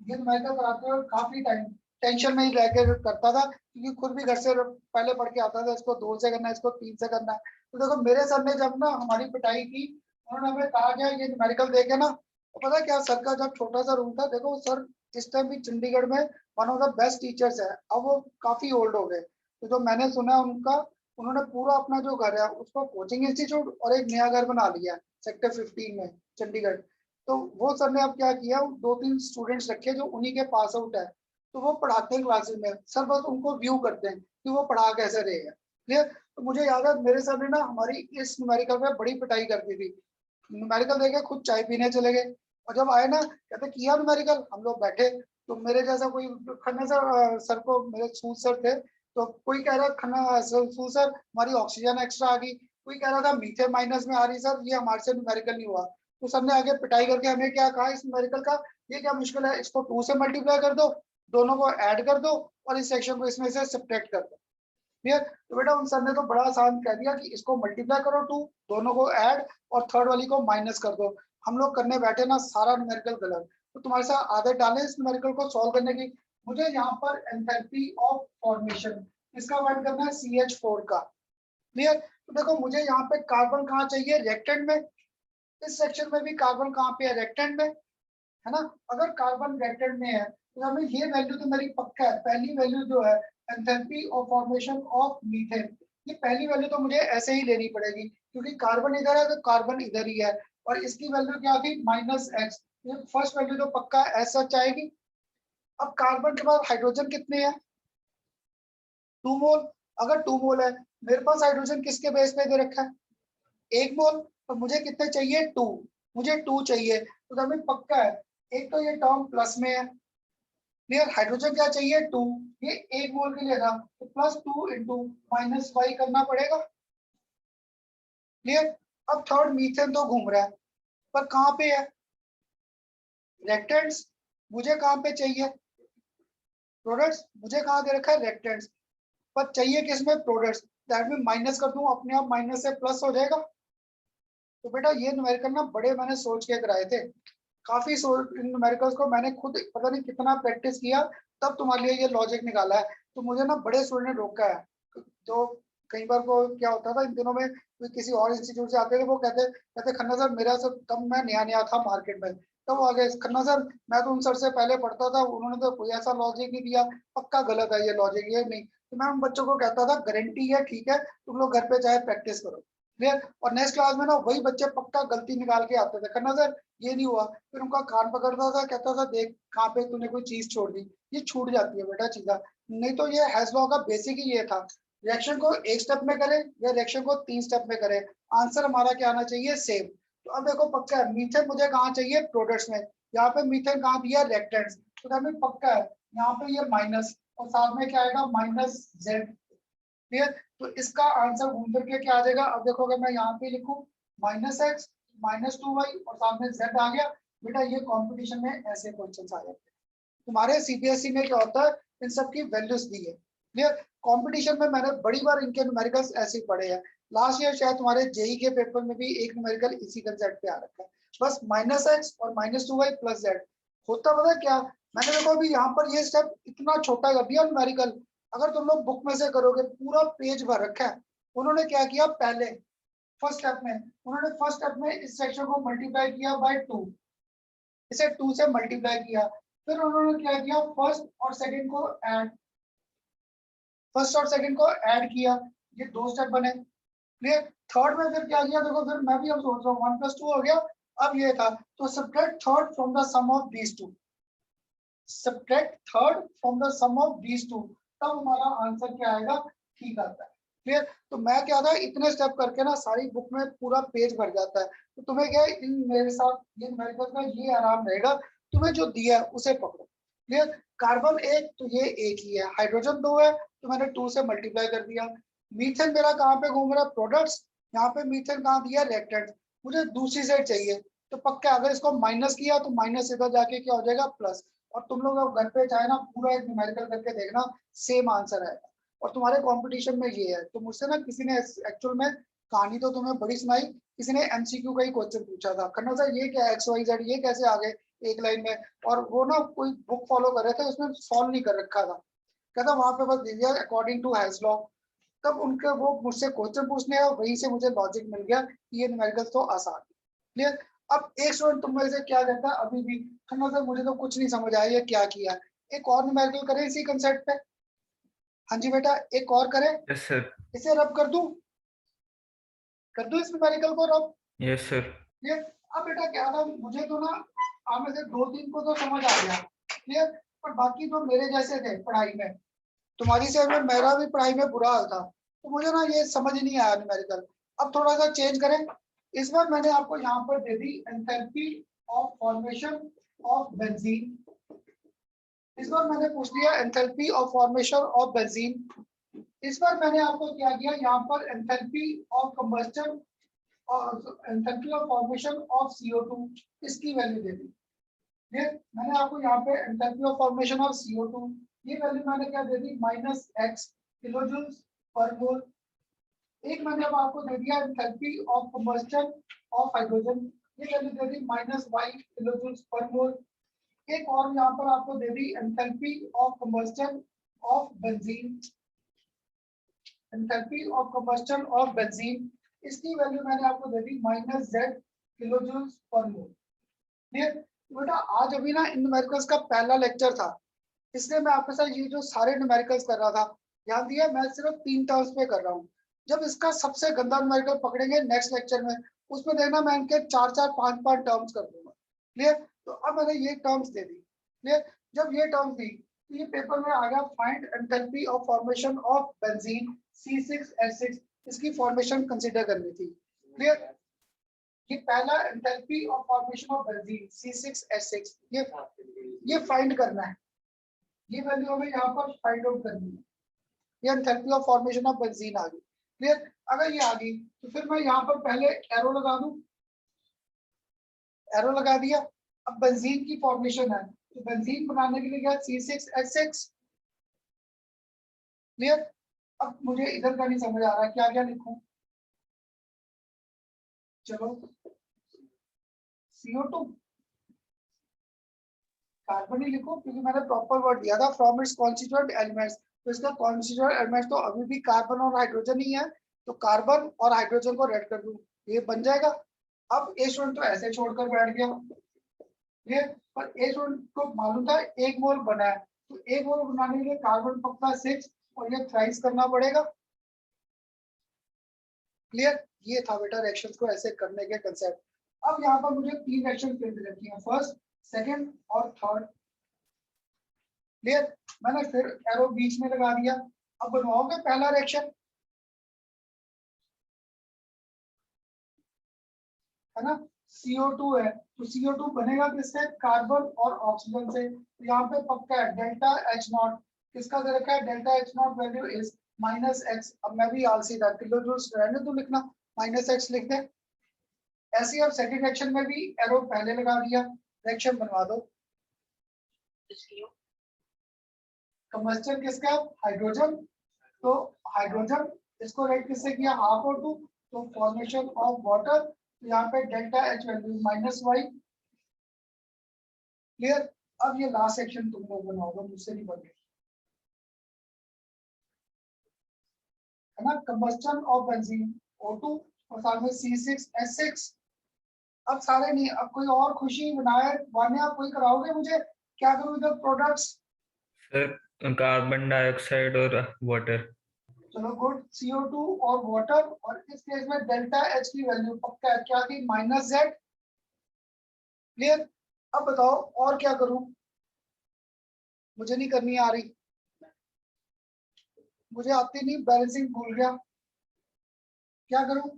न्यूमेरिकल कराते हुए काफी टाइम टेंशन में ही रह के करता था, क्योंकि खुद भी घर से पहले पढ़ के आता था, इसको 2 से करना है, इसको 3 से करना है। तो देखो मेरे सर ने जब ना हमारी पिटाई की, उन्होंने हमें कहा क्या ये न्यूमेरिकल देके ना, तो पता क्या, सर का जब छोटा सा रूम था, देखो सर इस टाइम भी चंडीगढ़ में one of the best teachers है, अब वो काफी ओल्ड हो गए। तो जो मैंने सुना उनका, उन्होंने पूरा अपना जो घर है उसको कोचिंग इंस्टीट्यूट और एक नया घर बना लिया सेक्टर 15 में चंडीगढ़। तो वो सर ने अब क्या किया, 2-3 स्टूडेंट्स रखे जो उन्हीं के पास आउट है, तो वो पढ़ाते हैं क्लासेस में, सर बस उनको व्यू करते हैं कि वो पढ़ा कैसे रहे हैं, क्लियर। तो मुझे याद है मेरे सर ने ना हमारी इस न्यूमेरिकल में बड़ी पिटाई कर दी थी, न्यूमेरिकल देके खुद चाय पीने चले गए, और जब आए ना कहते किया न्यूमेरिकल, हम लोग बैठे, तो मेरे जैसा कोई खन्ना सर को, मेरे सूद सर थे, तो कोई कह रहा खन्ना सूद सर हमारी ऑक्सीजन एक्स्ट्रा आ गई, कोई कह रहा था मीथेन माइनस में आ रही सर, ये हमारे से न्यूमेरिकल नहीं हुआ। तो सर ने आगे पिटाई करके हमें क्या कहा, इस न्यूमेरिकल का ये क्या मुश्किल है, इसको 2 से मल्टीप्लाई कर दो, दोनों को ऐड कर दो और इस सेक्शन को इसमें से सब्ट्रैक्ट कर दो, क्लियर। तो बेटा उन सर ने तो बड़ा आसान कह दिया कि इसको मल्टीप्लाई करो 2, दोनों को ऐड और थर्ड वाली को माइनस कर दो। हम लोग करने बैठे ना सारा न्यूमेरिकल गलत। तो तुम्हारे साथ आदत डालें इस न्यूमेरिकल को सॉल्व करने की। मुझे यहाँ पर एंथैल्पी ऑफ फॉर्मेशन इसका वर्ड करना है CH4 का। क्लियर? तो देखो मुझे यहाँ पे कार्बन कहाँ चाहिए, रेक्टेंट में। इस सेक्शन में भी कार्बन कहाँ पे है, रेक्टेंट में, है ना। अगर कार्बन रेक्टेंट में है तो हमें ये वैल्यू तो मेरी पक्का है। पहली वैल्यू जो है enthalpy of formation of methane, ये पहली वैल्यू तो मुझे ऐसे ही लेनी पड़ेगी क्योंकि कार्बन इधर है तो कार्बन इधर ही है। और इसकी वैल्यू क्या थी, -x। ये फर्स्ट वैल्यू तो पक्का ऐसा चाहेगी। अब कार्बन के बाद हाइड्रोजन कितने हैं, 2 मोल। अगर 2 मोल है, मेरे पास हाइड्रोजन किसके बेस पे दे रखा है, 1 मोल। तो मुझे कितने चाहिए, 2। मुझे 2 चाहिए तो हमें पक्का है एक तो ये टर्म प्लस में है। क्लियर? हाइड्रोजन क्या चाहिए, 2। ये 1 मोल के लिए था तो +2 इंटू -y करना पड़ेगा। क्लियर? अब थर्ड मीथेन तो घूम रहा है पर कहाँ पे है, रेक्टेंट्स। मुझे कहाँ पे चाहिए, प्रोडक्ट्स। मुझे कहाँ दे रखा है, रेक्टेंट्स। पर चाहिए किसमें, प्रोडक्ट्स। दैट मीन माइनस कर दूं, अपने आप माइनस से प्लस हो जाएगा। तो बेटा ये न्यूमेरिकल ना बड़े मैंने सोच के कराए थे। काफी न्यूमेरिकल्स को मैंने खुद पता नहीं कितना प्रैक्टिस किया तब तुम्हारे लिए ये लॉजिक निकाला है। तो मुझे ना बड़े स्टूडेंट ने रोका है। तो कई बार को क्या होता था इन दिनों में, कोई किसी और इंस्टीट्यूट से आते थे, वो कहते कहते खन्ना सर मेरा सर तब मैं नया नया था मार्केट में, तब वो आगे खन्ना सर मैं तो उन सर से पहले पढ़ता था, उन्होंने तो कोई ऐसा लॉजिक नहीं दिया, पक्का गलत है ये लॉजिक, ये नहीं। तो मैं उन बच्चों को कहता था गारंटी है, ठीक है तुम लोग घर पे चाहे प्रैक्टिस करो। क्लियर? और नेक्स्ट क्लास में ना वही बच्चे पक्का गलती निकाल के आते थे, खन्ना सर ये नहीं हुआ। फिर उनका कान पकड़ता था, कहता था देख कहाँ पे तूने कोई चीज छोड़ दी, ये छूट जाती है बेटा चीजा। नहीं तो ये हैज़ लॉ का बेसिक ही ये था, रिएक्शन को एक स्टेप में करें या रिएक्शन को 3 स्टेप में करें, आंसर हमारा क्या आना चाहिए, सेम। तो अब देखो पक्का है मीथेन मुझे कहाँ चाहिए, प्रोडक्ट्स में। यहाँ पे मीथेन कहाँ दिया, रेक्टेंट्स। तो हमें पक्का है यहाँ पे ये माइनस और साथ में क्या आएगा, -z। क्लियर? तो इसका आंसर घूम फिर के क्या आ जाएगा, अब देखो अगर मैं यहाँ पे लिखूं -x -2y और साथ में z आ गया। बेटा ये कंपटीशन में ऐसे क्वेश्चंस आ जाते हैं। तुम्हारे सीबीएसई में क्या होता है, इन सब की वैल्यूज दी है। क्लियर? कंपटीशन में मैंने बड़ी बार इनके न्यूमेरिकल्स ऐसे ही पढ़े हैं। लास्ट ईयर शायद तुम्हारे जेई के पेपर में भी एक न्यूमेरिकल इसी कंसेप्ट पे आ रखा है, बस -x और -2y + z। होता पता है क्या, मैंने देखो अभी यहाँ पर ये स्टेप इतना छोटा कर दिया न्यूमेरिकल, अगर तुम लोग बुक में से करोगे पूरा पेज भर रखा है। उन्होंने क्या किया, पहले फर्स्ट स्टेप में उन्होंने फर्स्ट स्टेप में इस सेक्शन को मल्टीप्लाई किया बाय 2, इसे 2 से मल्टीप्लाई किया। फिर उन्होंने क्या किया, फर्स्ट और सेकंड को ऐड, फर्स्ट और सेकंड को ऐड किया, ये 2 स्टेप बने। क्लियर? थर्ड में फिर क्या किया, देखो फिर मैं भी अब सोच रहा हूँ 1 + 2 हो गया। अब ये था तो subtract third from the sum of these two, subtract third from the sum of these two, तब हमारा आंसर क्या आएगा, ठीक आता है। क्लियर? तो मैं क्या था इतने स्टेप करके ना सारी बुक में पूरा पेज भर जाता है। तो तुम्हें क्या है, इन मेरे साथ ये मेरे का ये आराम रहेगा, तुम्हें जो दिया है उसे पकड़ो। क्लियर? कार्बन एक तो ये एक ही है, हाइड्रोजन 2 है तो मैंने 2 से मल्टीप्लाई कर दिया। मीथेन मेरा कहाँ पे घूम रहा है, प्रोडक्ट्स। यहाँ पे मीथेन कहाँ दिया, रेक्टेंट। मुझे दूसरी साइड चाहिए तो पक्का अगर इसको माइनस किया तो माइनस इधर जाके क्या हो जाएगा, प्लस। और तुम लोग अब घर पे चाहे ना पूरा एक न्यूमेरिकल करके देखना, सेम आंसर आएगा। और तुम्हारे कंपटीशन में ये है, तो मुझसे ना किसी ने एक्चुअल में कहानी तो तुम्हें बड़ी सुनाई, किसी ने एमसीक्यू का ही क्वेश्चन पूछा था, खन्ना सर ये क्या XYZ ये कैसे आ गए एक लाइन में, और वो ना कोई बुक फॉलो कर रहे थे उसमें सॉल्व नहीं कर रखा था, कहता वहां पे बस दे दिया अकॉर्डिंग टू हैज़ लॉ। तब उनके वो मुझसे क्वेश्चन पूछने आए, वहीं से मुझे लॉजिक मिल गया कि ये न्यूमेरिकल्स तो आसान है। क्लियर? अब एक स्टूडेंट तुम में से क्या कहता है अभी भी, खन्ना सर मुझे तो कुछ नहीं समझ आया ये क्या किया, एक और न्यूमेरिकल करें इसी कंसेप्ट पे। हाँ जी बेटा एक और करें, यस सर। इसे रब कर दूं इस न्यूमेरिकल को रब। Yes sir. क्लियर? अब बेटा क्या था, मुझे तो ना आप में से 2-3 को तो समझ आ गया। क्लियर? पर बाकी जो मेरे जैसे थे पढ़ाई में, तुम्हारी से में मेरा भी पढ़ाई में बुरा हाल था, तो मुझे ना ये समझ नहीं आया न्यूमेरिकल। अब थोड़ा सा चेंज करें, इस बार मैंने आपको यहाँ पर दे दी enthalpy of formation of benzene. इस बार मैंने पूछ लिया enthalpy of formation of benzene. इस बार मैंने आपको क्या किया, यहाँ पर एंथैल्पी ऑफ कंबस्टन और enthalpy of formation of CO2 इसकी वैल्यू दे दी। मैंने आपको यहाँ पे enthalpy of formation of CO2 ये वैल्यू मैंने क्या दे दी, -x किलोजूल्स पर मोल। एक मैंने अब आपको दे दिया enthalpy of combustion of hydrogen, ये वैल्यू दे दी -y किलोजूल्स पर मोल। एक और यहाँ पर आपको दे दी enthalpy of combustion of benzene, enthalpy of combustion of benzene, इसकी वैल्यू मैंने आपको दे दी -z किलोजूल्स पर मोल। क्लियर? बेटा आज अभी ना इन न्यूमेरिकल्स का पहला लेक्चर था, इसलिए मैं आपके साथ ये जो सारे न्यूमेरिकल्स कर रहा था, ध्यान दिया मैं सिर्फ 3 टर्म्स पे कर रहा हूँ। जब इसका सबसे गंदा न्यूमेरिकल पकड़ेंगे नेक्स्ट लेक्चर में, उसमें देखना मैं इनके 4-4, 5-5 टर्म्स कर दूंगा। क्लियर? तो अब मैंने ये टर्म्स दे दी। क्लियर? जब ये टर्म्स दी तो ये पेपर में आ गया find enthalpy of formation of benzene C6H6, इसकी फॉर्मेशन कंसीडर करनी थी। क्लियर? ये पहला enthalpy of formation of benzene C6H6, ये फाइंड करना है, ये वैल्यू हमें यहाँ पर फाइंड आउट करनी है। ये enthalpy of formation of benzene आ गई। क्लियर? अगर ये आ गई तो फिर मैं यहाँ पर पहले एरो लगा दूं, एरो लगा दिया। अब बेंजीन की फॉर्मेशन है तो बेंजीन बनाने के लिए क्या C6H6। क्लियर? अब मुझे इधर का नहीं समझ आ रहा क्या क्या लिखूं। चलो CO2 कार्बन ही लिखो क्योंकि मैंने प्रॉपर वर्ड दिया था फ्रॉम इट्स कॉन्स्टिट्यूएंट एलिमेंट्स, तो इसका कॉन्स्टिट्यूएंट एलिमेंट्स तो अभी भी कार्बन और हाइड्रोजन ही है, तो कार्बन और हाइड्रोजन को रेड कर दूं, ये बन जाएगा। अब ए स्टूडेंट तो ऐसे छोड़कर बैठ गया, ये पर ए स्टूडेंट को मालूम था 1 मोल बना है, तो 1 मोल बनाने के लिए कार्बन पक्का 6 और ये थ्राइस करना पड़ेगा। क्लियर? ये था बेटा रिएक्शंस को ऐसे करने के कंसेप्ट। अब यहाँ पर मुझे 3 रिएक्शन फिर रखी है, फर्स्ट, सेकंड और थर्ड। क्लियर? मैंने फिर एरो बीच में लगा दिया। अब बनवाओगे पहला रिएक्शन, है ना, CO2 है तो CO2 बनेगा किससे, कार्बन और ऑक्सीजन से। तो यहाँ पे पक्का है डेल्टा H0, किसका दे रखा है delta H0 value is -x। अब मैं भी आलसी था, किलोजूल्स रहने दो लिखना, -x लिख दे। ऐसे ही अब सेकंड रिएक्शन में भी एरो पहले लगा दिया, रिएक्शन बनवा दो। कंबस्टन किसका, हाइड्रोजन, तो हाइड्रोजन इसको रेड किससे किया, हाफ O2, तो फॉर्मेशन ऑफ वाटर, तो यहाँ पे delta H value -y। Clear? अब ये लास्ट सेक्शन तुम लोग बनाओगे, मुझसे नहीं बन रही, है ना, कंबस्टन ऑफ बेंजीन O2 और साथ में C6H6। अब सारे नहीं, अब कोई और खुशी विनायक वान्या कोई कराओगे मुझे, क्या करूँ इधर प्रोडक्ट्स। सर कार्बन डाइऑक्साइड और वाटर। चलो गुड, CO2 और वाटर, और इस केस में डेल्टा H की वैल्यू पक्का है क्या थी, -z। क्लियर? अब बताओ और क्या करूं, मुझे नहीं करनी आ रही, मुझे आती नहीं, बैलेंसिंग भूल गया, क्या करूं।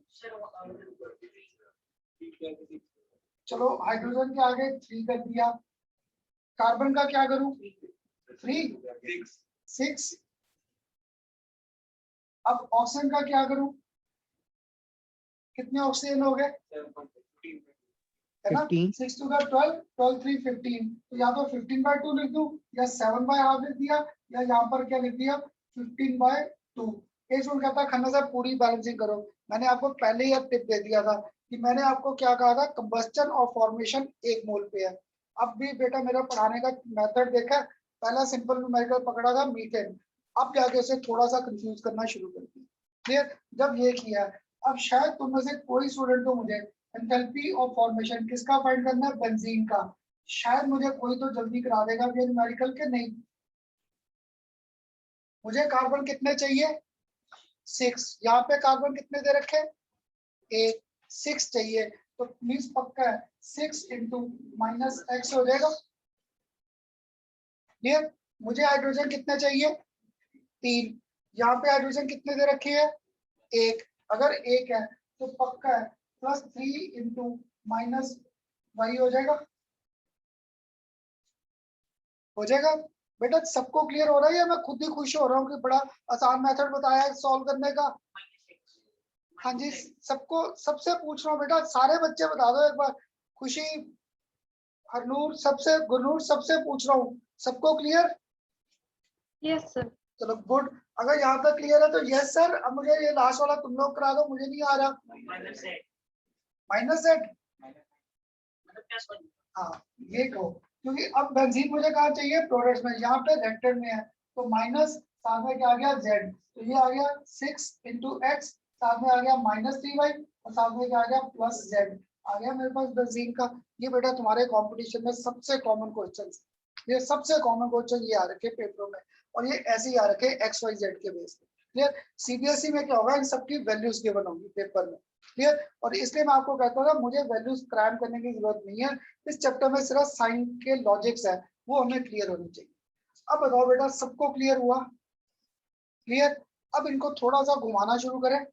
चलो हाइड्रोजन के आगे 3 कर दिया, कार्बन का क्या करूं, 3, 6। अब ऑक्सीजन का क्या करूं, कितने ऑक्सीजन हो गए, है ना, 6 2 का 12, 12 3 15, तो या तो 15/2 लिख दूं या 7/2 लिख दिया, या यहाँ पर क्या लिख दिया 15/2। ये सुन कहता खन्ना साहब पूरी बैलेंसिंग करो, मैंने आपको पहले ही अब टिप दे दिया था कि मैंने आपको क्या कहा था, कंबस्टन और फॉर्मेशन 1 मोल पे है। अब भी बेटा मेरा पढ़ाने का मेथड देखा, पहला सिंपल न्यूमेरिकल पकड़ा था मीथेन, अब जाके उसे थोड़ा सा कंफ्यूज करना शुरू कर दिया। क्लियर? जब ये किया, अब शायद तुम में से कोई स्टूडेंट तो मुझे एंथैल्पी ऑफ फॉर्मेशन किसका फाइंड करना है, बेंजीन का, शायद मुझे कोई तो जल्दी करा देगा ये न्यूमेरिकल के नहीं। मुझे कार्बन कितने चाहिए, 6, यहाँ पे कार्बन कितने दे रखे, 8, 6 चाहिए, तो मीन्स पक्का है 6 × -x हो जाएगा। क्लियर? मुझे हाइड्रोजन कितने चाहिए, 3, यहाँ पे हाइड्रोजन कितने दे रखे हैं, 1, अगर 1 है तो पक्का है +3 × -y हो जाएगा, हो जाएगा। बेटा सबको क्लियर हो रहा है या मैं खुद ही खुश हो रहा हूँ कि बड़ा आसान मेथड बताया है सॉल्व करने का। हाँ जी, सबको, सबसे पूछ रहा हूँ बेटा, सारे बच्चे बता दो एक बार, खुशी, हरनूर, सबसे, गुरनूर, सबसे पूछ रहा हूँ, सबको क्लियर। Yes sir. चलो गुड, अगर यहाँ तक क्लियर है तो यस सर। अब मुझे ये लास्ट वाला तुम लोग करा दो, मुझे नहीं आ रहा, -z। मतलब क्या सॉल्व? हाँ ये कहो, क्योंकि अब बेंजीन मुझे कहाँ चाहिए, प्रोडक्ट्स में, यहाँ पे रेक्टेड में है, तो माइनस साथ में क्या आ गया z, तो ये आ गया 6 इंटू एक्स, साथ में आ गया -3y, और साथ में क्या आ गया +z, आ गया मेरे पास बेंजीन का। ये बेटा तुम्हारे कंपटीशन में सबसे कॉमन क्वेश्चन, ये सबसे कॉमन क्वेश्चन ये आ रखे पेपरों में, और ये ऐसे ही आ रखे XYZ के बेस पे। क्लियर? सीबीएसई में क्या होगा, इन सबकी वैल्यूज गिवन होंगी पेपर में। क्लियर? और इसलिए मैं आपको कहता हूँ मुझे वैल्यूज क्राइम करने की जरूरत नहीं है, इस चैप्टर में सिर्फ साइन के लॉजिक्स है, वो हमें क्लियर होनी चाहिए। अब बताओ बेटा, सबको क्लियर हुआ? क्लियर? अब इनको थोड़ा सा घुमाना शुरू करें।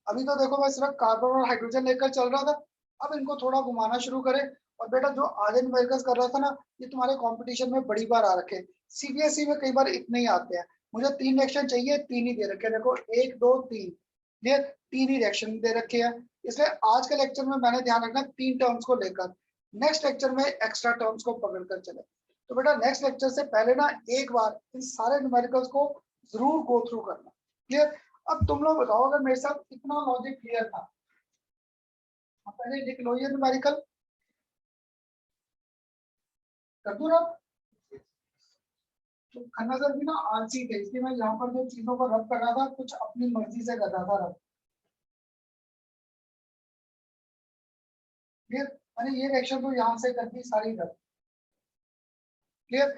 अभी तो देखो मैं सिर्फ कार्बन और हाइड्रोजन लेकर चल रहा था, अब इनको थोड़ा घुमाना शुरू करें। और बेटा जो आगे न्यूमेरिकल्स कर रहा था ना, ये तुम्हारे कंपटीशन में बड़ी बार आ रखे, सीबीएसई में कई बार इतने ही आते हैं। मुझे 3 रिएक्शन चाहिए, 3 ही दे रखे, देखो 1 2 3, क्लियर? 3 ही रिएक्शन दे रखे हैं, इसलिए आज के लेक्चर में मैंने ध्यान रखना 3 टर्म्स को लेकर, नेक्स्ट लेक्चर में एक्स्ट्रा टर्म्स को पकड़ कर चले। तो बेटा नेक्स्ट लेक्चर से पहले ना एक बार इन सारे न्यूमेरिकल्स को जरूर गो थ्रू करना। क्लियर? अब तुम लोग बताओ, अगर मेरे साथ इतना लॉजिक क्लियर था, पहले लिख लो ये न्यूमेरिकल, कर दूं ना? तो खन्ना सर भी ना आलसी थे, इसलिए मैं यहाँ पर जो चीजों को रब कर रहा था, कुछ अपनी मर्जी से कर रहा था रब। क्लियर? मैंने ये रिएक्शन तो यहाँ से कर दी सारी रब। क्लियर?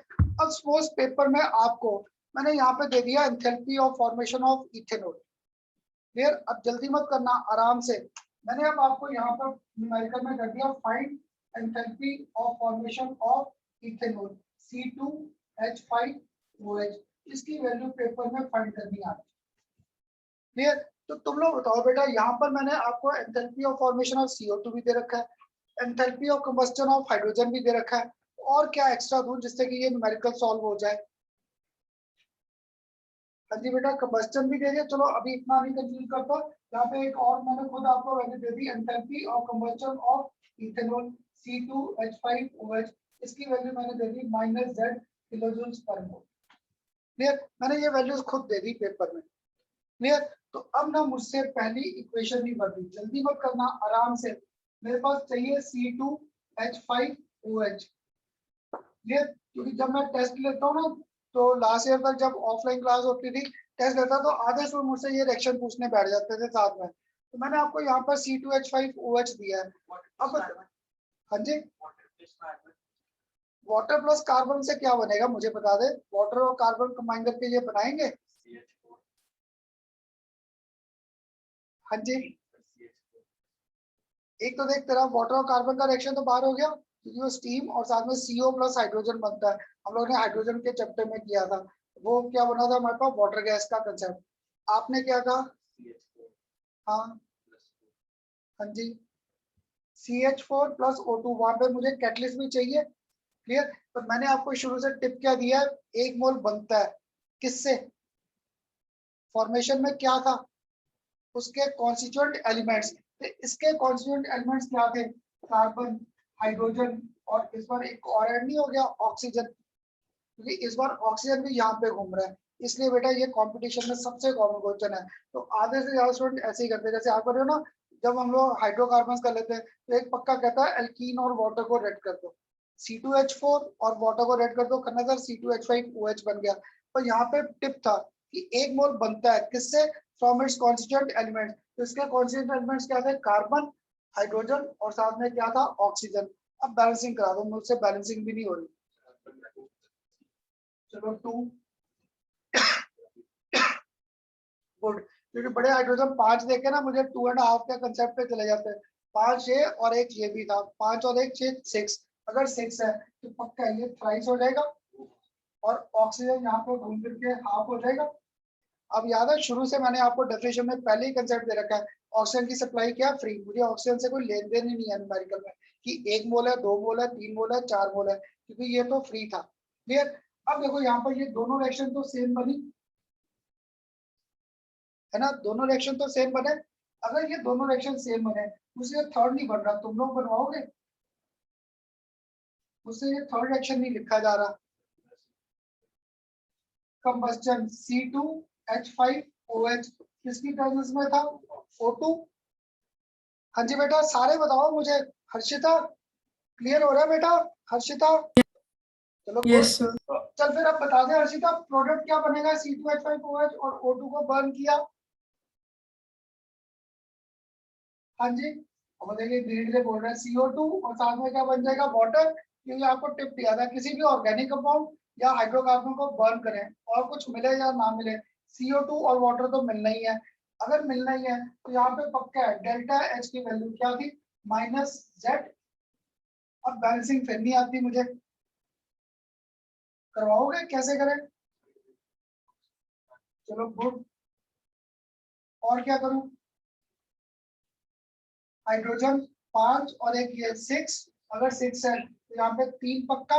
अब सपोज पेपर में आपको मैंने यहाँ पे दे दिया enthalpy of formation of ethanol. Clear? अब जल्दी मत करना, आराम से। मैंने अब आपको यहाँ पर न्यूमेरिकल में कर दिया find enthalpy of formation of ethanol C2H5OH, इसकी वैल्यू पेपर में फाइंड करनी है। क्लियर? तो तुम लोग बताओ बेटा, यहाँ पर मैंने आपको enthalpy of formation of CO2 भी दे रखा है, enthalpy of combustion of hydrogen भी दे रखा है, और क्या एक्स्ट्रा दूं जिससे कि ये न्यूमेरिकल सॉल्व हो जाए? हाँ जी बेटा, कंबस्टन भी दे दिया, चलो अभी इतना नहीं कंफ्यूज करता। यहाँ पे एक और मैंने खुद आपको वैल्यू दे दी, enthalpy of combustion of ethanol C2H5OH, इसकी वैल्यू मैंने दे दी -Z किलोजूल्स पर मोल। क्लियर? मैंने ये वैल्यूज खुद दे दी पेपर में। क्लियर? तो अब ना मुझसे पहली इक्वेशन नहीं बन रही, जल्दी मत करना, आराम से। मेरे पास चाहिए C2H5OH। क्लियर? क्योंकि जब मैं टेस्ट लेता हूँ ना, तो लास्ट ईयर तक जब ऑफलाइन क्लास होती थी, टेस्ट लेता तो आधे स्टूडेंट मुझसे ये रिएक्शन पूछने बैठ जाते थे साथ में, तो मैंने आपको यहाँ पर C2H5OH दिया है। अब हाँ जी, वाटर प्लस कार्बन से क्या बनेगा मुझे बता दे, वाटर और कार्बन कंबाइन करके ये बनाएंगे? हाँ जी, एक तो देख तेरा वाटर और कार्बन का रिएक्शन तो बाहर हो गया, क्योंकि वो स्टीम और साथ में CO प्लस हाइड्रोजन बनता है, हम लोग ने हाइड्रोजन के चैप्टर में किया था। वो क्या बना था हमारे पास, वाटर गैस का कंसेप्ट। आपने क्या कहा? हाँ हाँ जी, CH4 प्लस O2, वहां पे मुझे कैटलिस्ट भी चाहिए। क्लियर? तो मैंने आपको शुरू से टिप क्या दिया है, 1 मोल बनता है किससे, फॉर्मेशन में क्या था, उसके कॉन्स्टिट्यूएंट एलिमेंट्स। तो इसके कॉन्स्टिट्यूएंट एलिमेंट्स क्या थे, कार्बन, हाइड्रोजन, और इस बार एक और ऐड नहीं हो गया, ऑक्सीजन, क्योंकि इस बार ऑक्सीजन भी यहाँ पे घूम रहा है। इसलिए बेटा ये कंपटीशन में सबसे कॉमन क्वेश्चन है। तो आधे से ज्यादा स्टूडेंट ऐसे ही करते हैं, जैसे आप कर रहे हो ना, जब हम लोग हाइड्रोकार्बन कर लेते हैं तो एक पक्का कहता है एल्कीन और वाटर को रेड कर दो, C2H4 और वाटर को रेड कर दो, करना सर C2H5OH बन गया। तो यहाँ पे टिप था कि 1 मोल बनता है किससे, फ्रॉम इट्स कॉन्स्टिट्यूएंट एलिमेंट्स। तो इसके कॉन्स्टिट्यूएंट एलिमेंट्स क्या थे, कार्बन, हाइड्रोजन, और साथ में क्या था, ऑक्सीजन। अब बैलेंसिंग करा दो, मुझसे बैलेंसिंग भी नहीं हो रही। चलो 2 गुड, क्योंकि बड़े हाइड्रोजन 5 देखे ना, मुझे 2.5 के कंसेप्ट पे चले जाते हैं। 5 ये और एक ये भी था, 5 और 1 6, अगर 6 है तो पक्का ये थ्राइस हो जाएगा, और ऑक्सीजन यहाँ पे घूम फिर के हाफ हो जाएगा। अब याद है शुरू से मैंने आपको डेफिनेशन में पहले ही कंसेप्ट दे रखा है, ऑक्सीजन की सप्लाई क्या, फ्री। मुझे ऑक्सीजन से कोई लेन देन ही नहीं है न्यूमेरिकल में कि 1 मोल है, 2 मोल है, 3 मोल है, 4 मोल है, क्योंकि ये तो फ्री था। क्लियर? अब देखो यहाँ पर ये दोनों रिएक्शन तो सेम बनी है ना, दोनों रिएक्शन तो सेम बने। अगर ये दोनों रिएक्शन सेम बने, मुझसे थर्ड नहीं बन रहा, तुम लोग बनवाओगे? मुझसे ये थर्ड रिएक्शन नहीं लिखा जा रहा, कंबस्टन C2H5OH, किसकी टर्म्स में था, O2। हाँ जी बेटा, सारे बताओ मुझे, हर्षिता क्लियर हो रहा है बेटा हर्षिता? चलो Yes, good. sir. तो चल फिर अब बता दे हर्षिता, प्रोडक्ट क्या बनेगा C2H5OH और O2 को बर्न किया। हाँ जी, अब देखिए धीरे धीरे बोल रहे हैं CO2 और साथ में क्या बन जाएगा वाटर, क्योंकि आपको टिप दिया था किसी भी ऑर्गेनिक कंपाउंड या हाइड्रोकार्बन को बर्न करें और कुछ मिले या ना मिले, CO2 और वाटर तो मिलना ही है। अगर मिलना ही है तो यहाँ पे पक्का है डेल्टा H की वैल्यू क्या थी -Z। अब बैलेंसिंग फिर नहीं आती मुझे, करवाओगे कैसे करें? चलो गुड। और क्या करूं? हाइड्रोजन 5 और एक ये 6, अगर 6 है तो यहाँ पे 3 पक्का,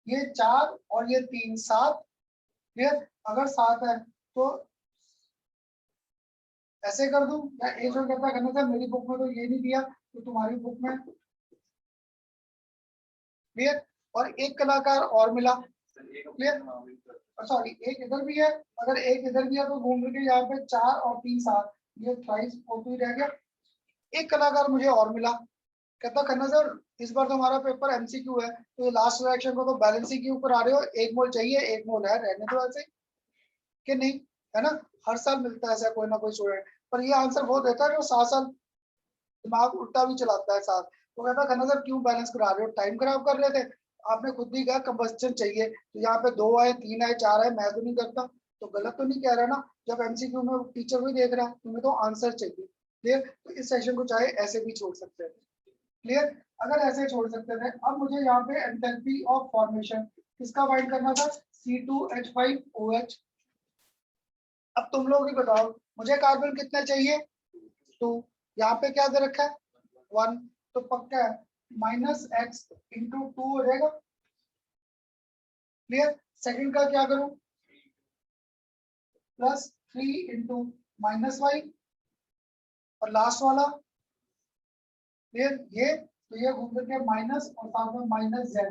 ये 4 और ये 3 7। क्लियर? अगर 7 है तो ऐसे कर दूं या एक जो करता करना था, मेरी बुक में तो ये नहीं दिया तो तुम्हारी बुक में। क्लियर? और एक कलाकार और मिला। क्लियर? सॉरी एक इधर भी है, अगर एक इधर भी है तो घूम के यहाँ पे 4 और 3 7, ये थ्राइस O2 रह गया। एक कलाकार मुझे और मिला, कहता खन्ना सर इस बार तो हमारा पेपर MCQ है, तो ये लास्ट रिएक्शन को तो बैलेंसिंग के ऊपर आ रहे हो, 1 मोल चाहिए 1 मोल है, रहने दो ऐसे कि नहीं, है ना? हर साल मिलता है ऐसा कोई ना कोई स्टूडेंट, पर ये आंसर वो देता है जो 7 साल दिमाग उल्टा भी चलाता है साथ। तो कहता खन्ना सर क्यों बैलेंस करा रहे हो, टाइम खराब कर रहे थे, आपने खुद ही कहा कंबस्टन चाहिए, तो यहाँ पे 2 आए 3 आए 4 आए, मैं तो नहीं करता, तो गलत तो नहीं कह रहा ना? जब MCQ में टीचर भी देख रहा है, तुम्हें तो आंसर चाहिए। क्लियर? तो इस सेशन को चाहे ऐसे भी छोड़ सकते थे। क्लियर? अगर ऐसे छोड़ सकते थे, अब मुझे यहाँ पे एंथैल्पी ऑफ फॉर्मेशन किसका फाइंड करना था, C2H5OH। अब तुम लोग ही बताओ मुझे कार्बन कितने चाहिए, 2, यहाँ पे क्या दे रखा है 1, तो पक्का है -X × 2 हो जाएगा। क्लियर? सेकंड का क्या करूं, +3 × -Y, और लास्ट वाला क्लियर, ये तो ये घूम करके माइनस और साथ में -Z।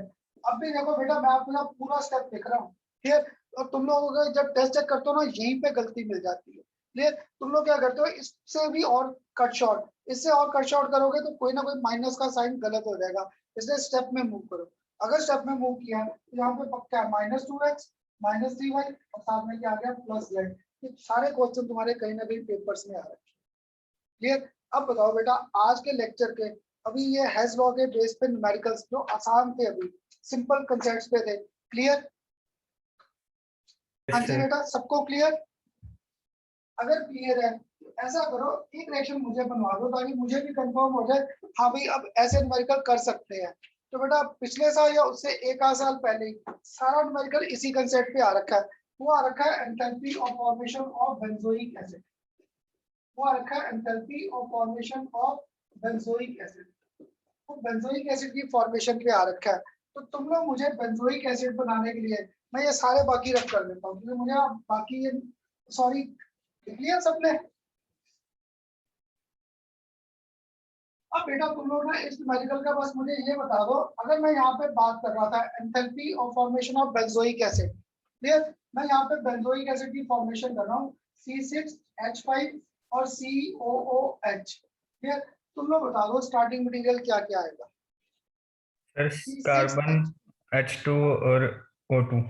अब भी देखो बेटा मैं आपको ना पूरा स्टेप लिख रहा हूँ। क्लियर? और तुम लोगों को जब टेस्ट चेक करते हो ना यहीं पे गलती मिल जाती है। क्लियर? तुम लोग क्या करते हो, इससे भी और कट शॉर्ट, इससे और कट शॉर्ट करोगे तो कोई ना कोई माइनस का साइन गलत हो जाएगा, इसलिए स्टेप में मूव करो। अगर स्टेप में मूव किया तो यहाँ पे पक्का है -2X -3Y और साथ में क्या आ गया +Z। ये सारे क्वेश्चन तुम्हारे कहीं ना कहीं पेपर्स में आ रहे हैं। क्लियर? अब बताओ बेटा आज के लेक्चर के, अभी ये हेज लॉ के बेस पे न्यूमेरिकल्स जो आसान थे, अभी सिंपल कांसेप्ट्स पे थे। क्लियर? हाँ जी बेटा सबको क्लियर? अगर क्लियर है तो ऐसा करो एक रिएक्शन मुझे बनवा दो ताकि मुझे भी कंफर्म हो जाए, हाँ भाई अब ऐसे न्यूमेरिकल कर सकते हैं। तो बेटा पिछले साल या उससे 1 साल पहले ही सारा न्यूमेरिकल इसी कंसेप्ट पे आ रखा है, वो आ रखा है enthalpy of formation of benzoic acid, वो आ रखा है enthalpy of formation of benzoic acid, वो बेंजोइक एसिड की फॉर्मेशन पे आ रखा है। तो तुम लोग मुझे बेंजोइक एसिड बनाने के लिए मैं ये सारे बाकी रख कर देता हूँ, क्योंकि मुझे बाकी ये सॉरी लिख लिया सबने। अब बेटा तुम लोग ना इस न्यूमेरिकल का बस मुझे ये बता दो, अगर मैं यहाँ पे बात कर रहा था enthalpy of formation of benzoic acid, clear? मैं यहाँ पे बेंजोइक एसिड की फॉर्मेशन कर रहा हूँ C6H5 और COOH। क्लियर? तुम लोग बता दो स्टार्टिंग मटेरियल क्या क्या आएगा। सर कार्बन H2 और O2।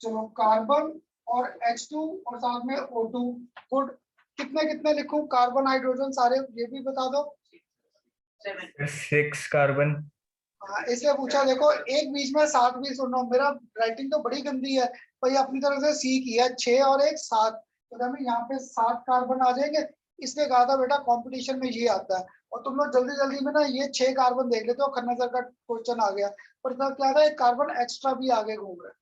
चलो कार्बन और H2 और साथ में O2। गुड। कितने कितने लिखूं, कार्बन हाइड्रोजन सारे ये भी बता दो। 6 कार्बन। हाँ इसलिए पूछा, देखो एक बीच में 7 भी सुनो, मेरा राइटिंग तो बड़ी गंदी है पर ये अपनी तरफ से सी किया, 6 और 1 7, तो हमें यहाँ पे 7 कार्बन आ जाएंगे। इसलिए कहा था बेटा कंपटीशन में ये आता है, और तुम लोग जल्दी जल्दी में ना ये 6 कार्बन देख लेते हो, खन्ना सर का क्वेश्चन आ गया, पर तब क्या था एक कार्बन एक्स्ट्रा भी आगे घूम रहा है।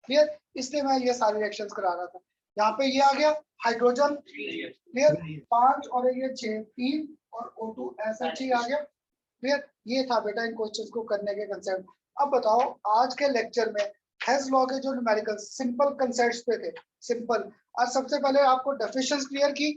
क्लियर? इसलिए मैं ये सारे रिएक्शंस करा रहा था। यहाँ पे ये आ गया हाइड्रोजन, क्लियर, 5 और ये 6 3 और O2 SH आ गया। क्लियर? ये था बेटा इन क्वेश्चंस को करने के कंसेप्ट। अब बताओ आज के लेक्चर में हेज लॉ के जो न्यूमेरिकल सिंपल कंसेप्ट्स पे थे, सिंपल। आज सबसे पहले आपको डेफिनेशंस क्लियर की,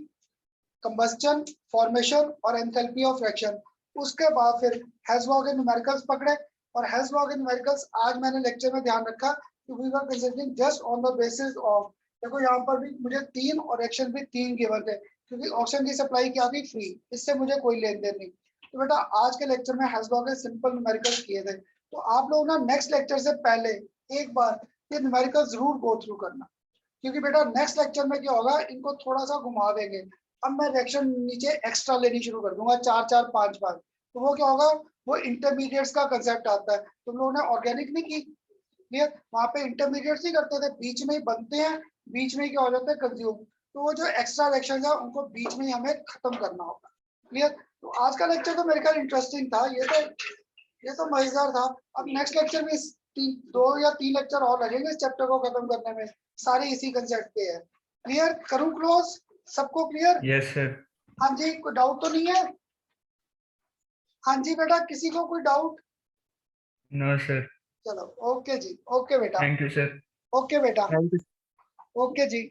कंबस्टन, फॉर्मेशन और एंथैल्पी ऑफ रिएक्शन। उसके बाद फिर हेज लॉ के न्यूमेरिकल्स पकड़े, और हेज लॉ के न्यूमेरिकल्स आज मैंने लेक्चर में ध्यान रखा कि we were considering just on the basis of, देखो यहाँ पर भी मुझे 3 और रिएक्शन भी 3 गिवन थे, क्योंकि ऑक्सीजन की सप्लाई क्या थी फ्री, इससे मुझे कोई लेन देन नहीं। तो बेटा आज के लेक्चर में हैशलॉ के सिंपल न्यूमेरिकल्स किए थे, तो आप लोग ना नेक्स्ट लेक्चर से पहले एक बार ये न्यूमेरिकल जरूर गो थ्रू करना, क्योंकि बेटा नेक्स्ट लेक्चर में क्या होगा, इनको थोड़ा सा घुमा देंगे। अब मैं रिएक्शन नीचे एक्स्ट्रा लेनी शुरू कर दूंगा 4 4 5 5, तो वो क्या होगा, वो इंटरमीडिएट्स का कंसेप्ट आता है। तुम लोगों ने ऑर्गेनिक नहीं की, क्लियर, वहां पे इंटरमीडिएट्स ही करते थे, बीच में ही बनते हैं, बीच में ही क्या हो जाता है, कंज्यूम। तो वो जो एक्स्ट्रा रिएक्शन है उनको बीच में ही हमें खत्म करना होगा, क्लियर। तो आज का लेक्चर तो मेरे ख्याल इंटरेस्टिंग था, ये तो मजेदार था। अब नेक्स्ट लेक्चर में 2 या 3 लेक्चर और लगेंगे इस चैप्टर को खत्म करने में, सारे इसी कंसेप्ट के हैं। क्लियर करूं क्लोज, सबको क्लियर? Yes sir. हाँ जी, कोई डाउट तो नहीं है? हाँ जी बेटा, किसी को कोई डाउट? No sir. चलो ओके जी, ओके बेटा, थैंक यू सर। ओके बेटा, Thank you. Okay ji.